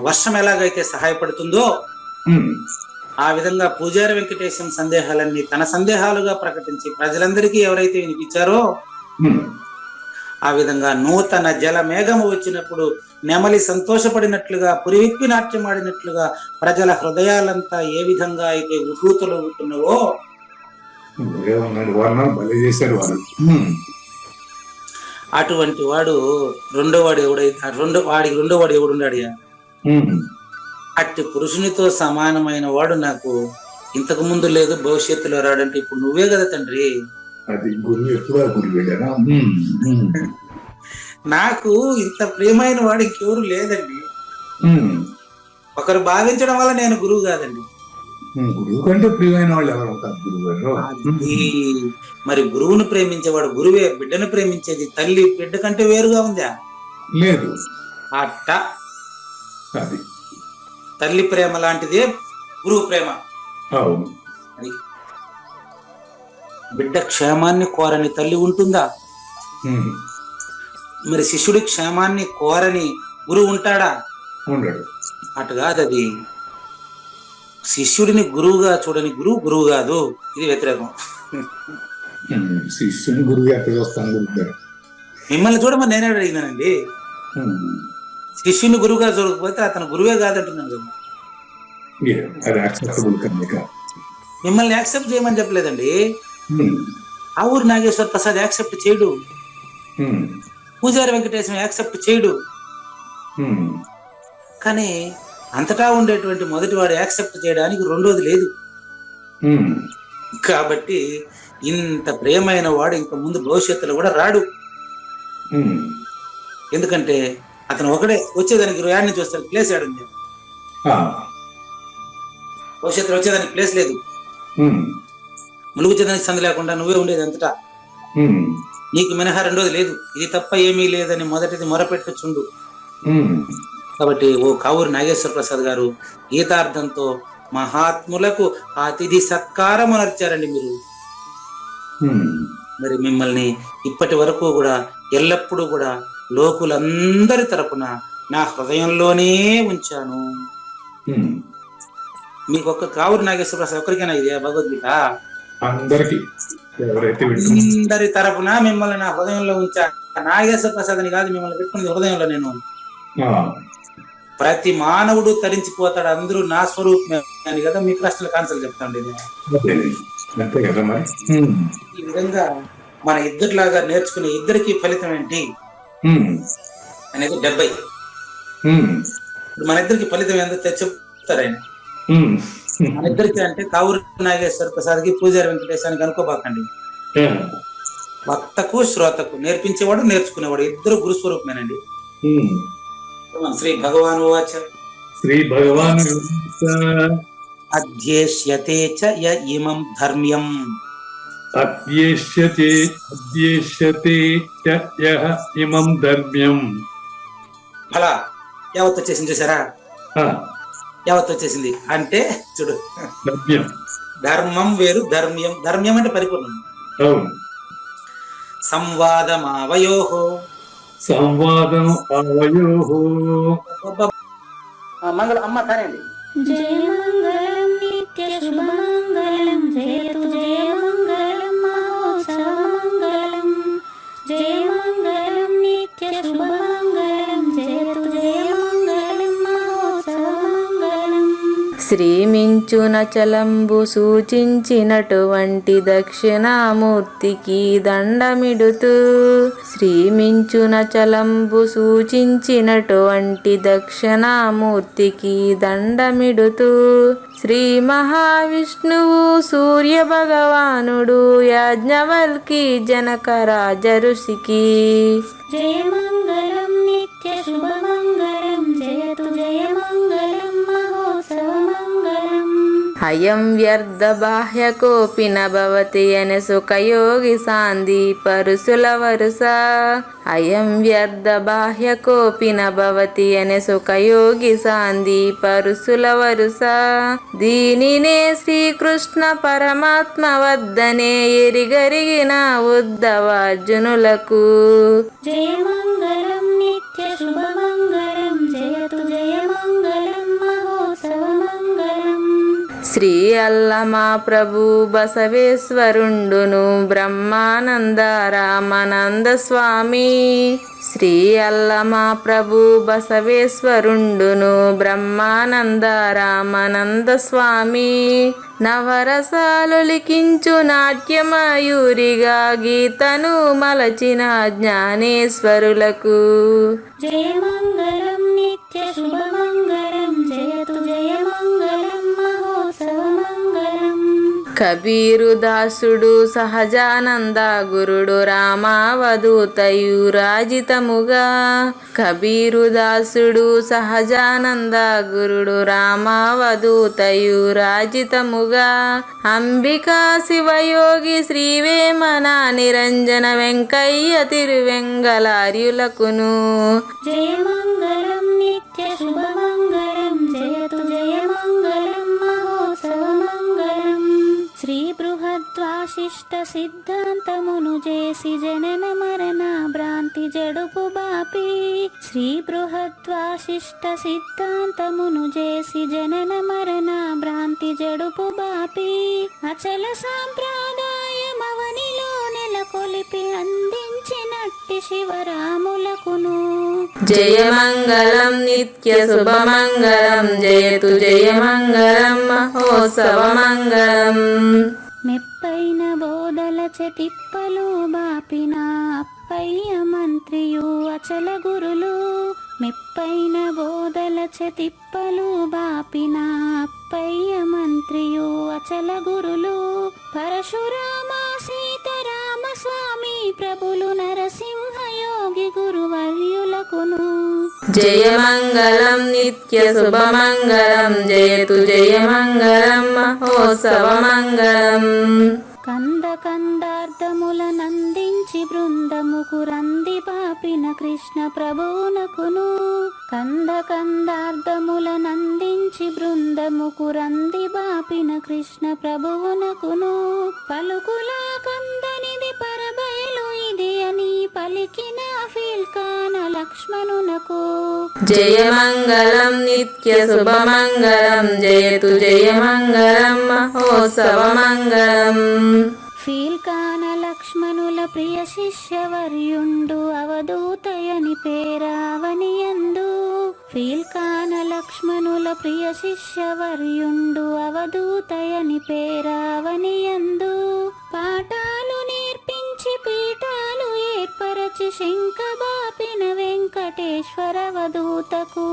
వర్షం ఎలాగైతే సహాయపడుతుందో ఆ విధంగా పూజారి వెంకటేశం సందేహాలన్నీ తన సందేహాలుగా ప్రకటించి ప్రజలందరికీ ఎవరైతే వినిపించారో ఆ విధంగా నూతన జల మేఘము వచ్చినప్పుడు నెమలి సంతోషపడినట్లుగా పురివిప్పి నాట్యం ఆడినట్లుగా ప్రజల హృదయాలంతా ఏ విధంగా అయితే ఉద్భూతలవుతున్నావో అటువంటి వాడు రెండోవాడు ఎవడున్నాడు? అట్టి పురుషునితో సమానమైన వాడు నాకు ఇంతకు ముందు లేదు, భవిష్యత్తులో రాడంటే ఇప్పుడు నువ్వే కదా తండ్రి. నాకు ఇంత ప్రియమైన వాడు ఇంకెవరు లేదండి. ఒకరు భావించడం వల్ల నేను గురువు కాదండి. గురువు కంటే ప్రియమైన వాళ్ళు ఎవరు అవుతారు? గురువు. మరి గురువును ప్రేమించేవాడు గురువే. బిడ్డను ప్రేమించేది తల్లి బిడ్డ కంటే వేరుగా ఉందా? లేదు. అట్ట అది తల్లి ప్రేమ లాంటిదే గురువు ప్రేమ. బిడ్డ క్షేమాన్ని కోరని తల్లి ఉంటుందా? మరి శిష్యుడి క్షేమాన్ని కోరని గురువు ఉంటాడా? ఉండడు. అటు కాదు, అది శిష్యుడిని గురువుగా చూడని గురువు కాదు. ఇది వ్యతిరేకం. శిష్యుని గురువు ఎక్కడ వస్తాను గురుగారు? మిమ్మల్ని చూడమని నేనే అడిగినానండి. శిష్యుని గురువుగా చూడకపోతే అతను గురువే కాదంటున్నాను కదా. అది యాక్సెప్టబుల్ కనుక మిమ్మల్ని యాక్సెప్ట్ చేయమని చెప్పలేదండి. ఆవూరి నాగేశ్వర ప్రసాద్ యాక్సెప్ట్ చేయడు, పూజారి వెంకటేశం యాక్సెప్ట్ చేయడు. కానీ అంతటా ఉండేటువంటి మొదటి వాడు యాక్సెప్ట్ చేయడానికి రెండోది లేదు. కాబట్టి ఇంత ప్రేమైన వాడు ఇంకా ముందు భవిష్యత్తులో కూడా రాడు. ఎందుకంటే అతను ఒకడే వచ్చేదానికి యాడ్ నుంచి వస్తాడు, ప్లేస్ యాడుంది. భవిష్యత్తులో వచ్చేదానికి ప్లేస్ లేదు. ములుగుచేదానికి సంది లేకుండా నువ్వే ఉండేది అంతటా. నీకు మినహా రెండోది లేదు. ఇది తప్ప ఏమీ లేదని మొదటిది మొరపెట్టుచుండు. కాబట్టి ఓ కావూరి నాగేశ్వర ప్రసాద్ గారు గీతార్థంతో మహాత్ములకు అతిథి సత్కారం అనర్చారండి మీరు. మరి మిమ్మల్ని ఇప్పటి వరకు కూడా ఎల్లప్పుడూ కూడా లోకులందరి తరపున నా హృదయంలోనే ఉంచాను. మీకు ఒక్క కావూరి నాగేశ్వర ప్రసాద్ ఒక్కరికైనా ఇదే భగవద్గీత? అందరి తరపున మిమ్మల్ని నా హృదయంలో ఉంచా. నాగేశ్వర ప్రసాద్ అని కాదు, మిమ్మల్ని పెట్టుకునేది హృదయంలో నేను. ప్రతి మానవుడు తరించిపోతాడు, అందరూ నా స్వరూపమే అని కదా మీ ప్రశ్నల కాన్సల్ చెప్తాండి. ఈ విధంగా మన ఇద్దరిలాగా నేర్చుకునే ఇద్దరికి ఫలితం ఏంటి అనేది 70. మన ఇద్దరికి ఫలితం ఏందో చెప్తారు ఆయన. మన ఇద్దరికి అంటే కావూరి నాగేశ్వర ప్రసాద్కి పూజారి వెంకటేశానికి అనుకోబాకండి. వక్తకు శ్రోతకు నేర్పించేవాడు నేర్చుకునేవాడు ఇద్దరు గురుస్వరూపమేనండి. శ్రీ భగవాన్ వాచ శ్రీ భగవాన్ అధ్యేష్యతే చ య ఇమం ధర్మ్యం అధ్యేష్యతే చ యః ఇమం ధర్మ్యం. అలా యావత్ వచ్చేసింది చూసారా? యావత్ వచ్చేసింది అంటే చూడు, ధర్మం వేరు ధర్మ్యం. ధర్మ్యం అంటే పరిపూర్ణం. సంవాదమావయోః సంవాదం అవయోః. మంగళం అమ్మ కానండి. జయ మంగళం నిత్య శుభమంగళం జయతు జయ మంగళం మహోత్సవ మంగళం. జయ మంగళం నిత్య శుభమంగళం జయతు జయ మంగళం మహోత్సవ మంగళం. శ్రీమించున చలంబు సూచించినటువంటి దక్షిణామూర్తికి దండమిడుతూ, శ్రీమించున చలంబు సూచించినటువంటి దక్షిణామూర్తికి దండమిడుతూ, శ్రీ మహావిష్ణువు సూర్య భగవానుడు యాజ్ఞవల్కి జనక రాజ ఋషికి. జయ మంగళం నిత్య శుభమంగళం జయతు జయ మంగళం మహోత్సవ మంగళం. అయం వ్యర్థ బాహ్య కోపి నభవతి అనే సుఖయోగి సాంది పరుసుల వరుస. అయం వ్యర్థ బాహ్య కోపి నభవతి అనే సుఖయోగి సాంది పరుసుల వరుస. దీనినే శ్రీకృష్ణ పరమాత్మ వద్దనే ఎరిగరిగిన ఉద్ధవార్జునులకు. జయ మంగళం నిత్య శుభమంగళం జయతు జయ మంగళం మహోత్సవ మంగళం. శ్రీ అల్లమా ప్రభు బసవేశ్వరుండును బ్రహ్మానంద రామానంద స్వామి. శ్రీ అల్లమా ప్రభు బసవేశ్వరుండును బ్రహ్మానంద రామానంద స్వామి. నవరసాలు లిఖించు నాట్యమయూరిగా గీతను మలచిన జ్ఞానేశ్వరులకు. జయ మంగళం నిత్య శుభమంగళం జయతు జయ మంగళం మహోత్సవ మంగళం. కబీరు దాసుడు సహజానంద గురుడు రామావధూతయు రాజితముగా. కబీరు దాసుడు సహజానంద గురుడు రామావధూతయు రాజితముగా. అంబికా శివయోగి శ్రీవేమన నిరంజన వెంకయ్య తిరువెంగళార్యులకును. జయ మంగళం నిత్య శుభమంగళం జయతు జయ మంగళం మహోత్సవ మంగళం. శ్రీ బృహద్వాశిష్ట సిద్ధాంతమును చేసి జనన మరణ భ్రాంతి జడుపు బాపి. శ్రీ బృహద్వాశిష్ట సిద్ధాంతమును చేసి జనన మరణ భ్రాంతి జడుపు బాపి. అచల సాంప్రదాయమవనిలో కొలిపి అందించినట్టి శివరాములకును జయమంగళం నిత్య శుభమంగళం జయతు జయమంగళం మహోత్సవమంగళం. మెప్పైన బోధలచ తిప్పలు బాపిన అప్పయ్య మంత్రియు అచల గురులు మెప్పైన బోధలచ తిప్పలు బాపిన అప్పయ్య మంత్రియు అచల గురులు పరశురామ సీతారామ స్వామి ప్రభులు నరసింహ యోగి గురువర్యులకును జయమంగళం నిత్య శుభమంగళం జయతు జయమంగళం మహోత్సవమంగళం. కంద కందార్థములనందించి బృందముకు రంది పాపిన కృష్ణ ప్రభువునకును కంద కందార్థములనందించి బృందముకు రంది బాపిన కృష్ణ ప్రభువునకును పలుకులా కందనిది పరబయలు ఇది అని పలికిన ఫీల్కాన లక్ష్మణునకు జయమంగళం నిత్య శుభమంగళం జయతు జయమంగళం మహోత్సవమంగళం. ఫీల్కాన లక్ష్మణుల ప్రియ శిష్యవర్యుండు అవధూతయని పేరావనియందు ఫీల్కాన లక్ష్మణుల ప్రియ శిష్యవర్యుండు అవధూతయని పేరావనియందు పాఠాలు నేర్పించి పీఠాలు ఏర్పరచి శంఖబాపిన వెంకటేశ్వర అవధూతకు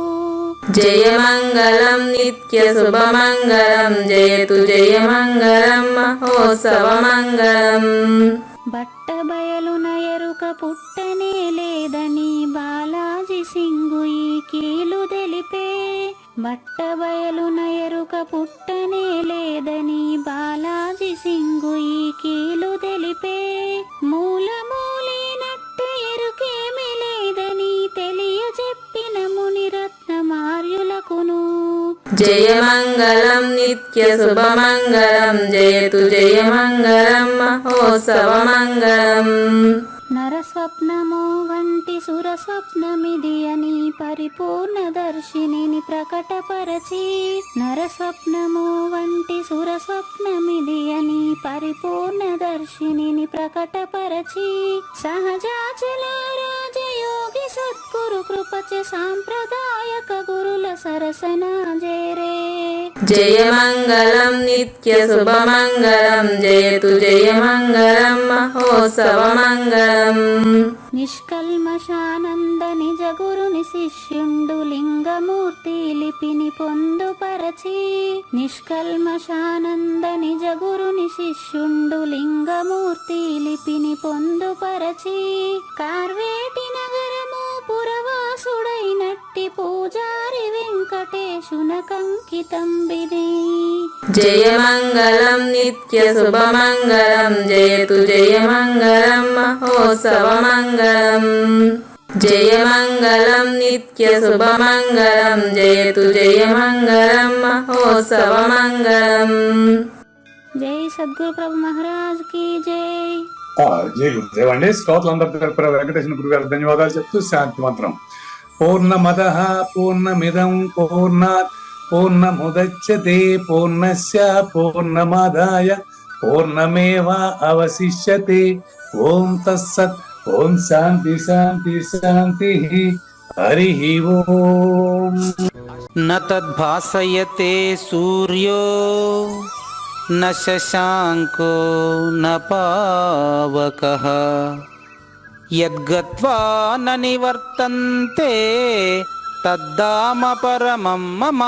జయమంగళం నిత్య శుభమంగళం జయతు జయమంగళం మహోత్సవమంగళం. బట్టబయలున ఎరుక పుట్టనే లేదని బాలాజీ సింగు ఈ కీలు తెలిపే బట్టబయలున ఎరుక పుట్టనే లేదని బాలాజీ సింగు ఈ కీలు తెలిపే మూలమూలేనట్టు ఎరుకేమి లేదని తెలియజెప్పిన మునిరత్నమార్యులకును జయమంగళం నిత్య శుభమంగళం జయతు జయమంగళం మహోత్సవమంగళం. నరస్వప్నము వంటి సురస్వప్నమిది అని పరిపూర్ణ దర్శినిని ప్రకటపరచి నరస్వప్నము వంటి సురస్వప్నమిది అని పరిపూర్ణ దర్శినిని ప్రకటపరచి సహజాచల రాజయోగి సద్గురు కృపచ సాంప్రదాయక గురుల సరసన జేరే జయమంగళం నిత్య శుభమంగళం జయతు జయమంగళం మహోత్సవమంగళం. నిష్కల్మషానంద నిజ గురుని శిష్యుండు లింగమూర్తి లిపిని పొందుపరచి నిష్కల్మషానంద నిజ గురుని శిష్యుండు లింగమూర్తి లిపిని పొందుపరచి కార్వేటి నగరము పురవాసుడైనట్టి పూజారి వెంకటేశునకంకితం బిది జయమంగళం నిత్య శుభమంగళం జయతు జయమంగళం మహోత్సవమంగళం. జయమంగళం నిత్య శుభమంగళం జయతు జయమంగళం మహోత్సవమంగళం. జై సద్గురు ప్రభు మహారాజ్ కి జై. జై గురుదేవ్ అండి. శ్రోతలందరి తరపున వెంకటేశ్వర గురు గారు ధన్యవాదాలు చెప్తూ శాంతి మంత్రం. పూర్ణమదః పూర్ణమిదం పూర్ణాత్ పూర్ణముదచ్యతే పూర్ణస్య పూర్ణమాదాయ పూర్ణమేవ అవశిష్యతే. ఓం తత్సత్. ఓం శాంతి శాంతి శాంతి. హరి ఓం. న తద్భాసయతే సూర్యో న శశాంకో న పావకః యద్గత్వా న నివర్తంతే తద్ధామ పరమం మమ.